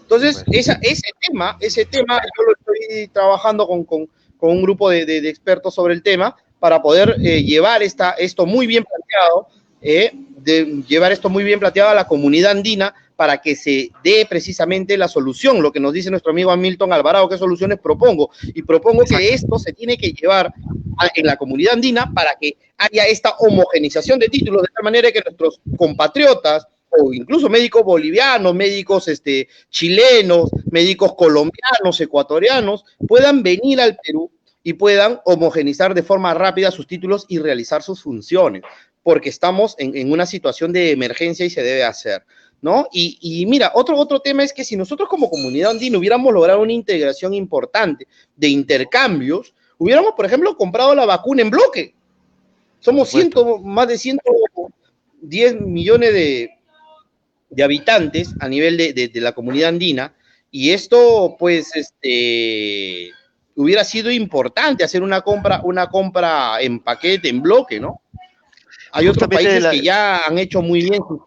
Entonces, ese tema yo lo estoy trabajando con un grupo de expertos sobre el tema para poder llevar esto muy bien planteado, llevar esto muy bien planteado a la comunidad andina para que se dé precisamente la solución, lo que nos dice nuestro amigo Hamilton Alvarado, qué soluciones propongo. Y propongo que esto se tiene que llevar en la comunidad andina para que haya esta homogenización de títulos, de tal manera que nuestros compatriotas, o incluso médicos bolivianos, médicos chilenos, médicos colombianos, ecuatorianos, puedan venir al Perú y puedan homogenizar de forma rápida sus títulos y realizar sus funciones, porque estamos en una situación de emergencia y se debe hacer, ¿no? Y mira, otro tema es que si nosotros como comunidad andina hubiéramos logrado una integración importante de intercambios, hubiéramos, por ejemplo, comprado la vacuna en bloque. Somos más de 110 millones de habitantes a nivel de la comunidad andina, y esto, pues, hubiera sido importante hacer una compra en paquete, en bloque, ¿no? Hay otros países que ya han hecho muy bien sus...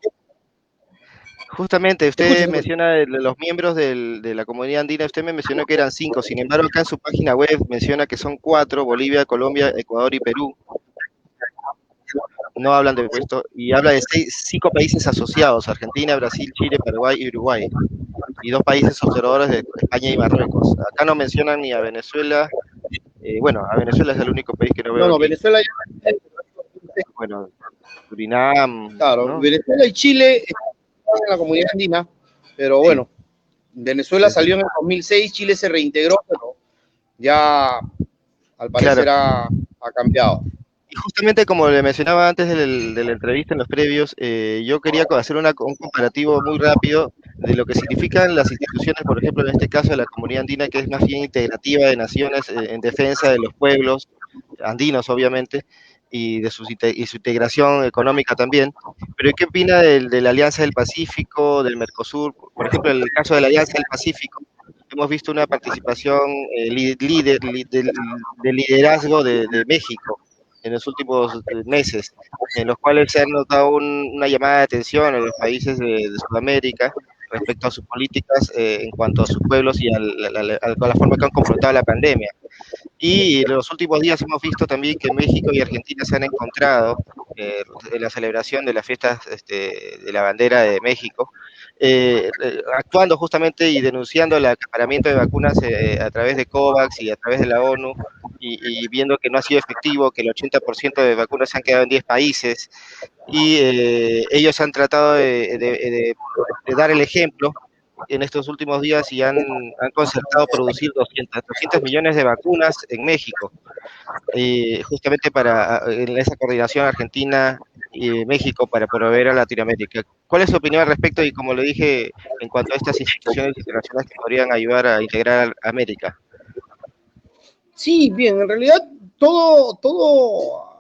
Justamente, usted menciona los miembros de la comunidad andina, usted me mencionó que eran 5, sin embargo acá en su página web menciona que son 4, Bolivia, Colombia, Ecuador y Perú. No hablan de esto, y habla de 5 países asociados, Argentina, Brasil, Chile, Paraguay y Uruguay, y 2 países observadores de España y Marruecos. Acá no mencionan ni a Venezuela, bueno, a Venezuela es el único país que no veo. No, Venezuela ya... Bueno, Surinam. Claro, ¿no? Venezuela y Chile están en la comunidad andina, pero bueno, Venezuela salió en el 2006, Chile se reintegró, pero ya al parecer ha cambiado. Y justamente como le mencionaba antes de la entrevista en los previos, yo quería hacer un comparativo muy rápido de lo que significan las instituciones, por ejemplo, en este caso de la comunidad andina, que es más bien integrativa de naciones en defensa de los pueblos andinos, obviamente, y de su integración económica también. Pero ¿qué opina de la Alianza del Pacífico, del Mercosur? Por ejemplo, en el caso de la Alianza del Pacífico, hemos visto una participación de liderazgo de México en los últimos meses, en los cuales se ha notado una llamada de atención en los países de Sudamérica respecto a sus políticas en cuanto a sus pueblos y a la forma que han confrontado la pandemia. Y en los últimos días hemos visto también que México y Argentina se han encontrado en la celebración de las fiestas de la bandera de México, actuando justamente y denunciando el acaparamiento de vacunas a través de COVAX y a través de la ONU, y viendo que no ha sido efectivo, que el 80% de vacunas se han quedado en 10 países, y ellos han tratado de dar el ejemplo en estos últimos días y han concertado producir 200 millones de vacunas en México, justamente en esa coordinación Argentina y México para proveer a Latinoamérica. ¿Cuál es su opinión al respecto? Y como le dije, en cuanto a estas instituciones internacionales que podrían ayudar a integrar a América. Sí, bien, en realidad todo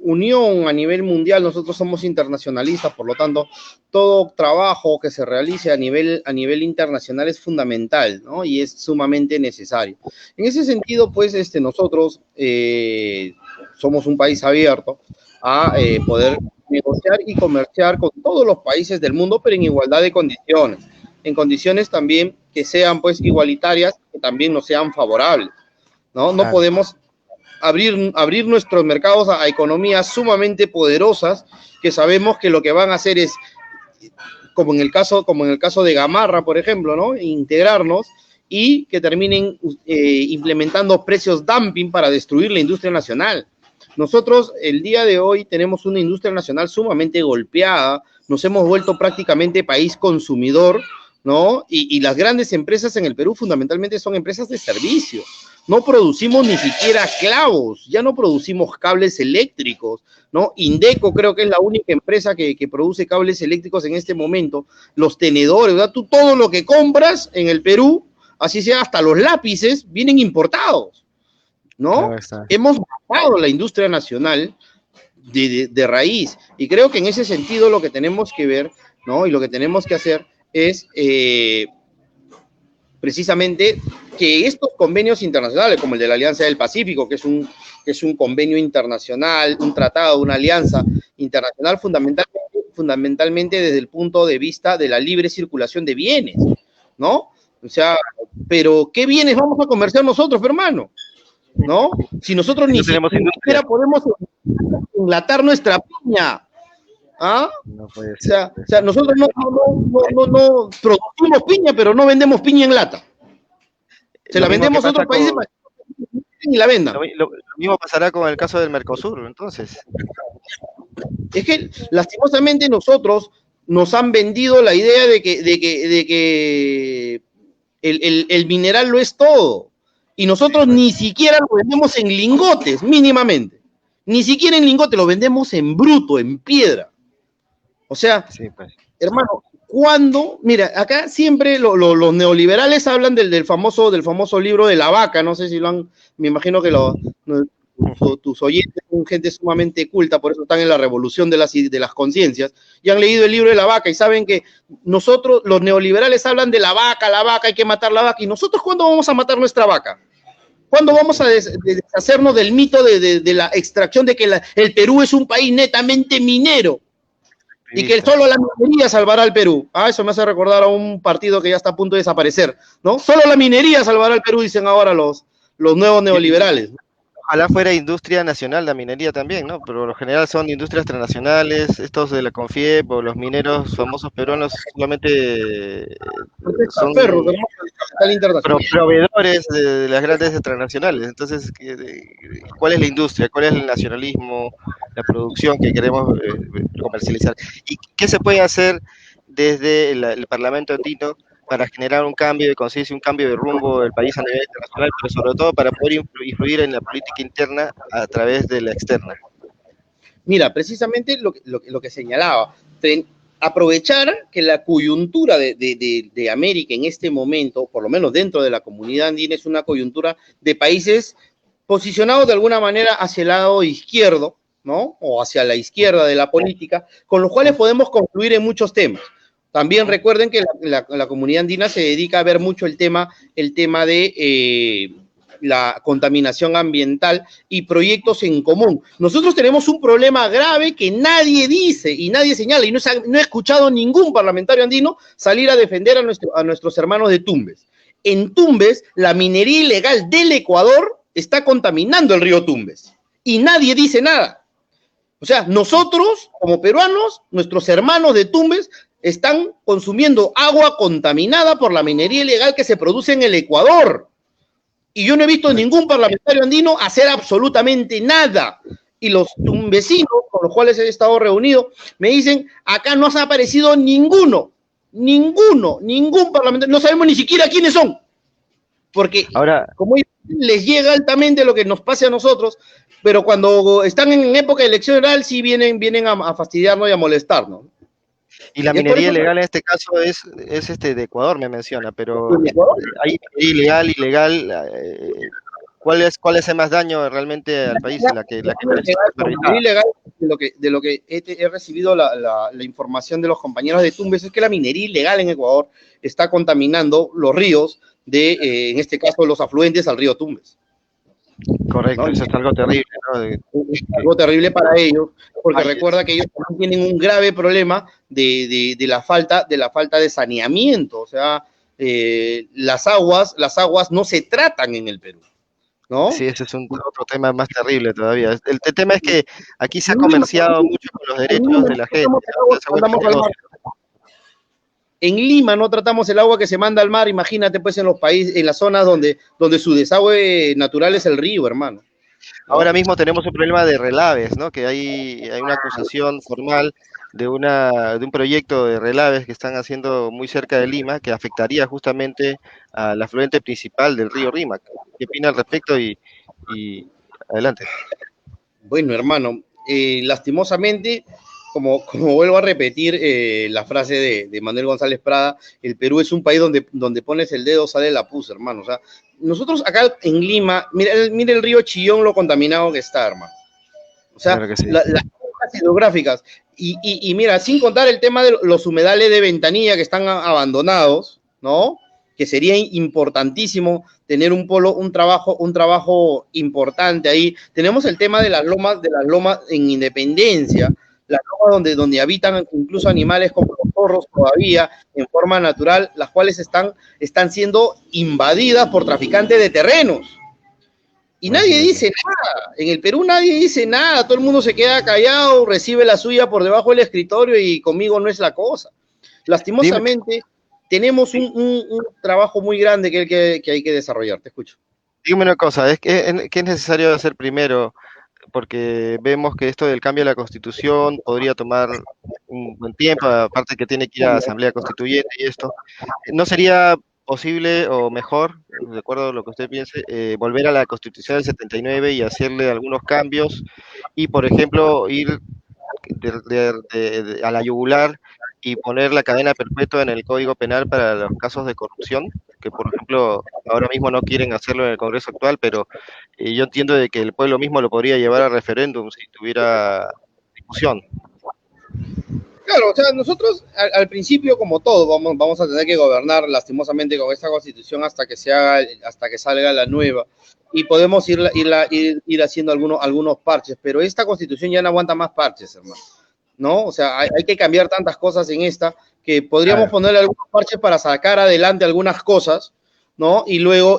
unión a nivel mundial, nosotros somos internacionalistas, por lo tanto, todo trabajo que se realice a nivel internacional es fundamental, ¿no? Y es sumamente necesario. En ese sentido, pues, nosotros somos un país abierto a poder negociar y comerciar con todos los países del mundo, pero en igualdad de condiciones, en condiciones también que sean, pues, igualitarias, que también nos sean favorables, ¿no? No podemos abrir nuestros mercados a economías sumamente poderosas que sabemos que lo que van a hacer es, como en el caso de Gamarra, por ejemplo, ¿no? Integrarnos y que terminen implementando precios dumping para destruir la industria nacional. Nosotros el día de hoy tenemos una industria nacional sumamente golpeada, nos hemos vuelto prácticamente país consumidor, ¿no? Y las grandes empresas en el Perú fundamentalmente son empresas de servicio. No producimos ni siquiera clavos, ya no producimos cables eléctricos, ¿no? Indeco creo que es la única empresa que produce cables eléctricos en este momento. Los tenedores, ¿verdad? Tú todo lo que compras en el Perú, así sea hasta los lápices, vienen importados, ¿no? Hemos matado la industria nacional de raíz, y creo que en ese sentido lo que tenemos que ver, ¿no? Y lo que tenemos que hacer es precisamente que estos convenios internacionales, como el de la Alianza del Pacífico, que es un convenio internacional, un tratado, una alianza internacional fundamentalmente desde el punto de vista de la libre circulación de bienes, ¿no? O sea, pero ¿qué bienes vamos a comerciar nosotros, hermano? ¿No? Si nosotros ni siquiera podemos enlatar nuestra piña. ¿Ah? No puede O ser. sea, nosotros no producimos piña, pero no vendemos piña en lata. Se la vendemos a otros países para y la vendan. Lo mismo pasará con el caso del Mercosur, entonces. Es que lastimosamente nosotros nos han vendido la idea de que el mineral lo es todo. Y nosotros ni siquiera lo vendemos en lingotes, mínimamente. Ni siquiera en lingotes, lo vendemos en bruto, en piedra. O sea, sí, pues. Hermano, cuando, mira, acá siempre los neoliberales hablan del famoso libro de la vaca, no sé si lo han, me imagino que tus oyentes son gente sumamente culta, por eso están en la revolución de las conciencias, y han leído el libro de la vaca y saben que nosotros, los neoliberales hablan de la vaca, hay que matar la vaca, y nosotros ¿cuándo vamos a matar nuestra vaca? ¿Cuándo vamos a deshacernos del mito de la extracción de que el Perú es un país netamente minero? Y que solo la minería salvará al Perú. Ah, eso me hace recordar a un partido que ya está a punto de desaparecer, ¿no? Solo la minería salvará al Perú, dicen ahora los nuevos neoliberales. Ojalá fuera industria nacional la minería también, ¿no? Pero lo general son industrias transnacionales, estos de la Confiep o los mineros famosos peruanos solamente son proveedores de las grandes transnacionales. Entonces, ¿cuál es la industria? ¿Cuál es el nacionalismo? La producción que queremos comercializar. ¿Y qué se puede hacer desde el Parlamento andino para generar un cambio de conciencia, un cambio de rumbo del país a nivel internacional, pero sobre todo para poder influir en la política interna a través de la externa? Mira, precisamente lo que señalaba, aprovechar que la coyuntura de América en este momento, por lo menos dentro de la comunidad andina, es una coyuntura de países posicionados de alguna manera hacia el lado izquierdo, ¿no? O hacia la izquierda de la política, con los cuales podemos concluir en muchos temas. También recuerden que la comunidad andina se dedica a ver mucho el tema de la contaminación ambiental y proyectos en común. Nosotros tenemos un problema grave que nadie dice y nadie señala, y no he escuchado ningún parlamentario andino salir a defender a nuestros hermanos de Tumbes. En Tumbes, la minería ilegal del Ecuador está contaminando el río Tumbes y nadie dice nada. O sea, nosotros, como peruanos, nuestros hermanos de Tumbes, están consumiendo agua contaminada por la minería ilegal que se produce en el Ecuador. Y yo no he visto ningún parlamentario andino hacer absolutamente nada. Y los tumbesinos con los cuales he estado reunido me dicen, acá no ha aparecido ningún parlamentario, no sabemos ni siquiera quiénes son. Porque ahora, como les llega altamente lo que nos pase a nosotros, pero cuando están en época electoral sí vienen a fastidiarnos y a molestarnos. Y la minería ilegal en este caso es de Ecuador, me menciona, pero hay minería ilegal, ¿cuál es el más daño realmente al país? La minería ilegal, de lo que he recibido la información de los compañeros de Tumbes, es que la minería ilegal en Ecuador está contaminando los ríos en este caso, los afluentes al río Tumbes. Correcto, ¿no? Eso es algo terrible, ¿no? Es algo terrible para ellos, porque recuerda que ellos también tienen un grave problema de la falta de saneamiento, o sea, las aguas no se tratan en el Perú, ¿no? Sí, ese es otro tema más terrible todavía. El tema es que aquí se ha comerciado mucho con los derechos de la gente. En Lima no tratamos el agua que se manda al mar, imagínate pues en los países, en las zonas donde su desagüe natural es el río, hermano. Ahora mismo tenemos un problema de relaves, ¿no? Que hay una acusación formal de un proyecto de relaves que están haciendo muy cerca de Lima, que afectaría justamente al afluente principal del río Rímac. ¿Qué opina al respecto? Y adelante. Bueno, hermano, lastimosamente, como vuelvo a repetir la frase de Manuel González Prada, el Perú es un país donde pones el dedo, sale la pus, hermano. O sea, nosotros acá en Lima, mira el río Chillón lo contaminado que está, hermano. O sea, claro que sí. Las hidrográficas. Y mira, sin contar el tema de los humedales de Ventanilla que están abandonados, ¿no? Que sería importantísimo tener un trabajo importante ahí. Tenemos el tema de las lomas en Independencia, las lomas donde habitan incluso animales como los zorros todavía en forma natural, las cuales están siendo invadidas por traficantes de terrenos. Y nadie dice nada. En el Perú nadie dice nada. Todo el mundo se queda callado, recibe la suya por debajo del escritorio y conmigo no es la cosa. Lastimosamente, tenemos un trabajo muy grande que hay que desarrollar. Te escucho. Dígame una cosa, ¿qué es necesario hacer primero? Porque vemos que esto del cambio de la Constitución podría tomar un buen tiempo, aparte que tiene que ir a la Asamblea Constituyente y esto. ¿No sería posible o mejor, de acuerdo a lo que usted piense, volver a la Constitución del 79 y hacerle algunos cambios y, por ejemplo, ir a la yugular y poner la cadena perpetua en el Código Penal para los casos de corrupción, que por ejemplo ahora mismo no quieren hacerlo en el Congreso actual, pero yo entiendo de que el pueblo mismo lo podría llevar a referéndum si tuviera discusión? Claro, o sea, nosotros al principio, como todo, vamos a tener que gobernar lastimosamente con esta constitución hasta que salga la nueva. Y podemos ir haciendo algunos parches, pero esta constitución ya no aguanta más parches, hermano. ¿No? O sea, hay que cambiar tantas cosas en esta que podríamos ponerle algunos parches para sacar adelante algunas cosas, ¿no? Y luego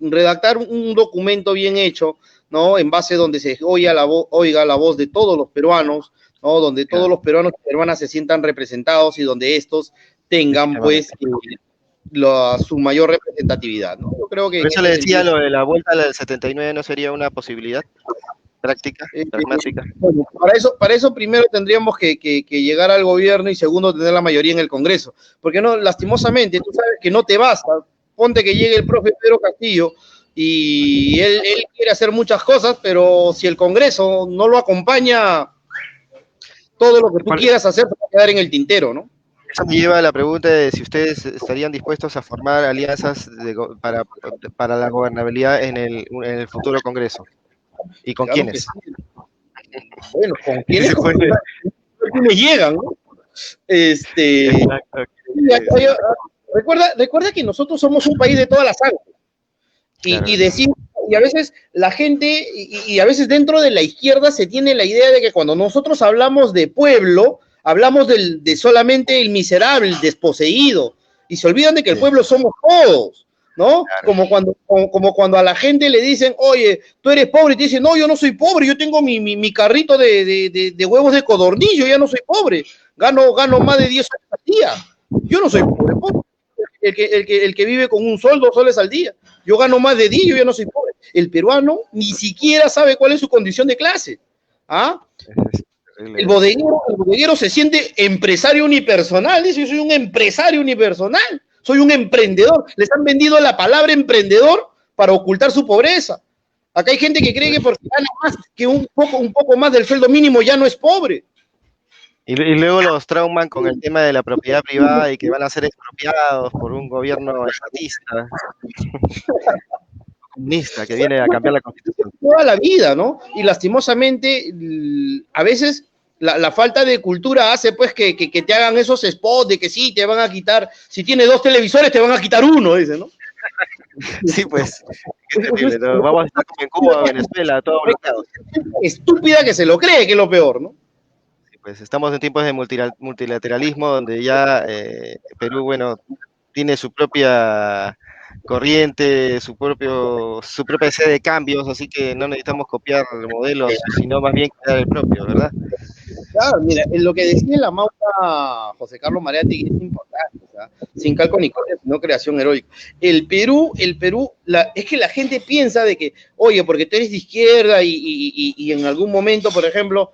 redactar un documento bien hecho, ¿no? En base donde se oiga la voz de todos los peruanos, ¿no? Donde todos los peruanos y peruanas se sientan representados y donde estos tengan, pues, su mayor representatividad, ¿no? Yo creo que... Por eso le decía, lo de la vuelta al 79 no sería una posibilidad práctica, pragmática. Bueno, para eso primero tendríamos que llegar al gobierno y segundo tener la mayoría en el Congreso, porque no, lastimosamente, tú sabes que no te basta. Ponte que llegue el profe Pedro Castillo y él quiere hacer muchas cosas, pero si el Congreso no lo acompaña, todo lo que tú quieras hacer va a quedar en el tintero, ¿no? Eso me lleva a la pregunta de si ustedes estarían dispuestos a formar alianzas para la gobernabilidad en el futuro Congreso. ¿Y con quiénes? Sí. Bueno, ¿con quiénes? ¿Quiénes llegan, no? Recuerda que nosotros somos un país de toda la sangre. Y a veces la gente, y a veces dentro de la izquierda se tiene la idea de que cuando nosotros hablamos de pueblo, hablamos de solamente el miserable, el desposeído, y se olvidan de que el pueblo somos todos, ¿no? Claro. Como cuando a la gente le dicen, oye, tú eres pobre, y te dicen, no, yo no soy pobre, yo tengo mi carrito de huevos de codornillo, ya no soy pobre, gano más de 10 soles al día, yo no soy pobre. El que vive con un sol, 2 soles al día, yo gano más de 10, yo ya no soy pobre. El peruano ni siquiera sabe cuál es su condición de clase, ¿ah? El bodeguero se siente empresario unipersonal, dice, yo soy un empresario unipersonal, soy un emprendedor. Les han vendido la palabra emprendedor para ocultar su pobreza. Acá hay gente que cree que porque gana más que un poco más del sueldo mínimo ya no es pobre. Y luego los trauman con el tema de la propiedad privada y que van a ser expropiados por un gobierno estatista, comunista, que viene a cambiar la Constitución. Toda la vida, ¿no? Y lastimosamente, a veces la falta de cultura hace pues que te hagan esos spots de que sí, te van a quitar, si tienes 2 televisores te van a quitar 1, dice, ¿no? Sí, pues, qué terrible, ¿no? Vamos a estar como en Cuba, Venezuela, todos bloqueados. Estúpida que se lo cree, que es lo peor, ¿no? Sí, pues estamos en tiempos de multilateralismo donde ya Perú, bueno, tiene su propia corriente, su propia sede de cambios, así que no necesitamos copiar modelos, sino más bien crear el propio, ¿verdad? Claro, mira, lo que decía la Mauta José Carlos Mariátegui es importante, ¿sabes? Sin calco ni corte, sino creación heroica. El Perú, es que la gente piensa de que, oye, porque tú eres de izquierda y en algún momento, por ejemplo,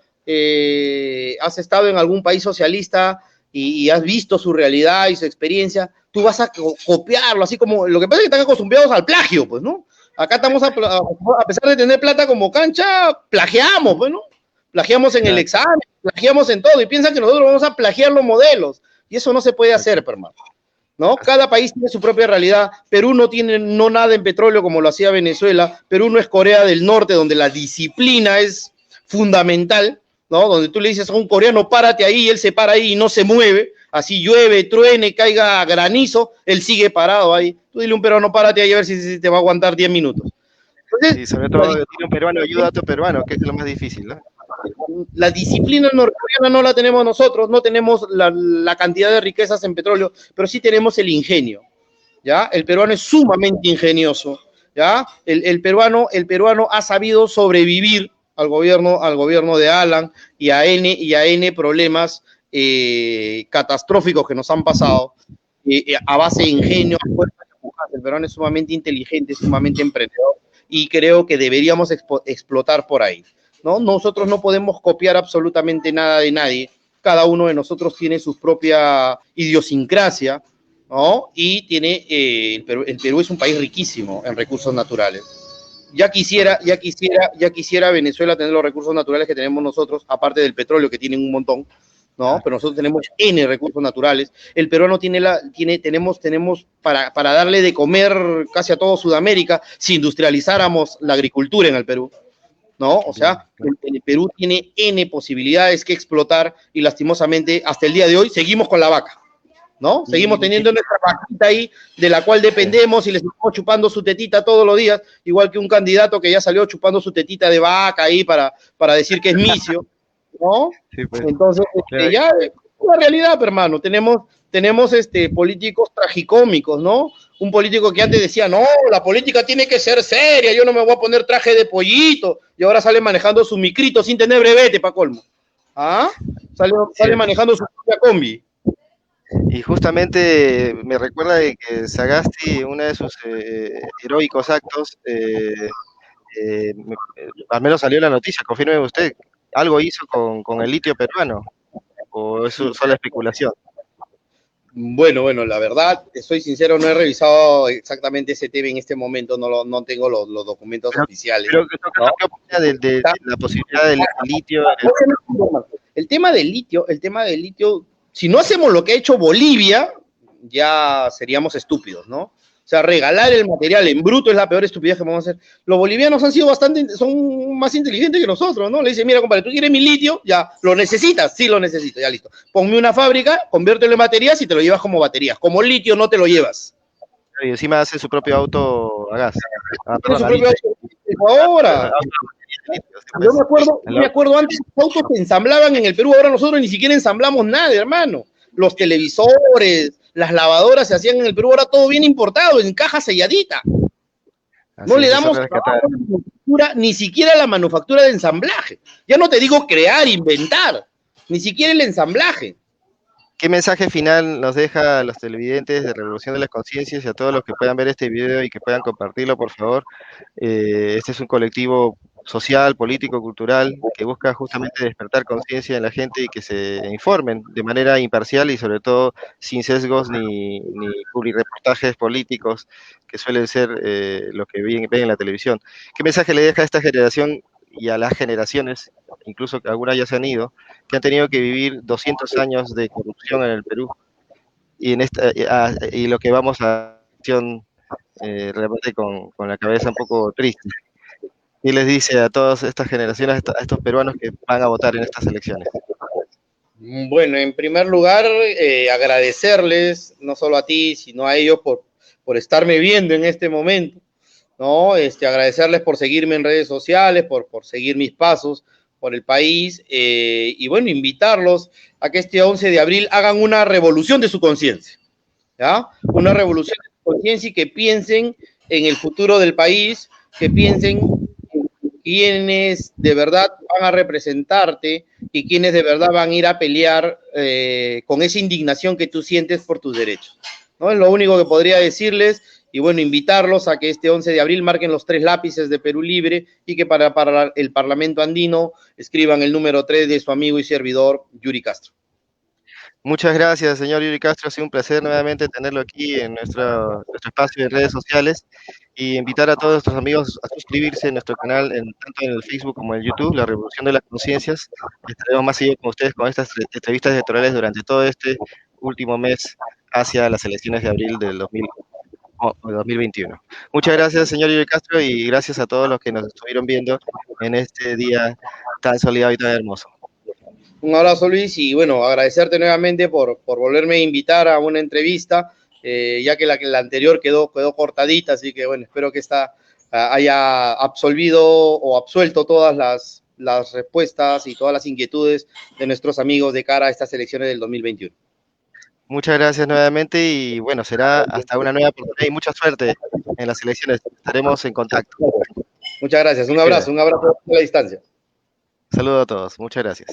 has estado en algún país socialista y has visto su realidad y su experiencia, tú vas a copiarlo, así como, lo que pasa es que están acostumbrados al plagio, pues, ¿no? Acá estamos, a pesar de tener plata como cancha, plagiamos, pues, ¿no? Plagiamos en el examen, plagiamos en todo, y piensan que nosotros vamos a plagiar los modelos, y eso no se puede hacer, hermano, ¿no? Cada país tiene su propia realidad. Perú no tiene nada en petróleo como lo hacía Venezuela, Perú no es Corea del Norte, donde la disciplina es fundamental, ¿no? Donde tú le dices a un coreano, párate ahí, y él se para ahí y no se mueve, así llueve, truene, caiga granizo, él sigue parado ahí. Tú dile a un peruano, párate ahí a ver si te va a aguantar 10 minutos. Entonces, Sí, sobre todo tiene un peruano, ayuda a otro peruano, que es lo más difícil, ¿no? la disciplina norcoreana no la tenemos nosotros, no tenemos la cantidad de riquezas en petróleo, pero sí tenemos el ingenio, ¿ya? El peruano es sumamente ingenioso, ¿ya? El peruano ha sabido sobrevivir al gobierno de Alan y a N problemas catastróficos que nos han pasado a base de ingenio. El peruano es sumamente inteligente, sumamente emprendedor y creo que deberíamos explotar por ahí, ¿no? Nosotros no podemos copiar absolutamente nada de nadie. Cada uno de nosotros tiene su propia idiosincrasia, ¿no? Y tiene, el Perú es un país riquísimo en recursos naturales. Ya quisiera Venezuela tener los recursos naturales que tenemos nosotros, aparte del petróleo que tienen un montón, ¿no? Pero nosotros tenemos N recursos naturales. El peruano tenemos para darle de comer casi a todo Sudamérica si industrializáramos la agricultura en el Perú, ¿no? O sea, el Perú tiene N posibilidades que explotar y lastimosamente hasta el día de hoy seguimos con la vaca, ¿no? Seguimos teniendo nuestra vaquita ahí de la cual dependemos y les estamos chupando su tetita todos los días, igual que un candidato que ya salió chupando su tetita de vaca ahí para decir que es micio, ¿no? Sí, pues. Entonces, ya es la realidad, hermano. Tenemos políticos tragicómicos, ¿no? Un político que antes decía, no, la política tiene que ser seria, yo no me voy a poner traje de pollito, y ahora sale manejando su micrito sin tener brevete, pa' colmo. ¿Ah? Sale manejando su propia combi. Y justamente me recuerda de que Sagasti, uno de sus heroicos actos, al menos salió la noticia, confirme usted, algo hizo con el litio peruano, o es solo especulación. Bueno, la verdad, soy sincero, no he revisado exactamente ese tema en este momento, no tengo los documentos oficiales. Pero ¿qué opina de la posibilidad del litio? El tema del litio, si no hacemos lo que ha hecho Bolivia, ya seríamos estúpidos, ¿no? O sea, regalar el material en bruto es la peor estupidez que podemos hacer. Los bolivianos son más inteligentes que nosotros, ¿no? Le dicen, mira, compadre, tú quieres mi litio, ya, ¿lo necesitas? Sí, lo necesito, ya listo. Ponme una fábrica, conviértelo en baterías y te lo llevas como baterías. Como litio no te lo llevas. Y encima hace su propio auto a gas. Ahora, yo me acuerdo antes los autos se ensamblaban en el Perú, ahora nosotros ni siquiera ensamblamos nada, hermano. Los televisores, las lavadoras se hacían en el Perú, ahora todo bien importado, en caja selladita. No le damos ni siquiera la manufactura de ensamblaje. Ya no te digo crear, inventar, ni siquiera el ensamblaje. ¿Qué mensaje final nos deja a los televidentes de Revolución de las Conciencias y a todos los que puedan ver este video y que puedan compartirlo, por favor? Este es un colectivo social, político, cultural, que busca justamente despertar conciencia en la gente y que se informen de manera imparcial y sobre todo sin sesgos ni publireportajes políticos que suelen ser lo que ven en la televisión. ¿Qué mensaje le deja a esta generación y a las generaciones, incluso que algunas ya se han ido, que han tenido que vivir 200 años de corrupción en el Perú y y lo que vamos a realmente con la cabeza un poco triste? ¿Qué les dice a todas estas generaciones, a estos peruanos que van a votar en estas elecciones? Bueno, en primer lugar, agradecerles, no solo a ti, sino a ellos por estarme viendo en este momento, ¿no? Agradecerles por seguirme en redes sociales, por seguir mis pasos por el país, y bueno, invitarlos a que este 11 de abril hagan una revolución de su conciencia, ¿ya? Una revolución de su conciencia y que piensen en el futuro del país, que piensen quienes de verdad van a representarte y quienes de verdad van a ir a pelear con esa indignación que tú sientes por tus derechos, ¿no? Es lo único que podría decirles y bueno, invitarlos a que este 11 de abril marquen los 3 lápices de Perú Libre y que para el Parlamento Andino escriban el número 3 de su amigo y servidor, Yuri Castro. Muchas gracias, señor Yuri Castro. Ha sido un placer nuevamente tenerlo aquí en nuestro espacio de redes sociales y invitar a todos nuestros amigos a suscribirse en nuestro canal, tanto en el Facebook como en YouTube, La Revolución de las Conciencias. Estaremos más seguido con ustedes con estas entrevistas electorales durante todo este último mes hacia las elecciones de abril del 2021. Muchas gracias, señor Yuri Castro, y gracias a todos los que nos estuvieron viendo en este día tan soleado y tan hermoso. Un abrazo, Luis, y bueno, agradecerte nuevamente por volverme a invitar a una entrevista, ya que la anterior quedó cortadita, así que bueno, espero que esta haya absolvido o absuelto todas las respuestas y todas las inquietudes de nuestros amigos de cara a estas elecciones del 2021. Muchas gracias nuevamente y bueno, será hasta una nueva oportunidad y mucha suerte en las elecciones. Estaremos en contacto. Muchas gracias, Se cuida. un abrazo a la distancia. Saludos a todos. Muchas gracias.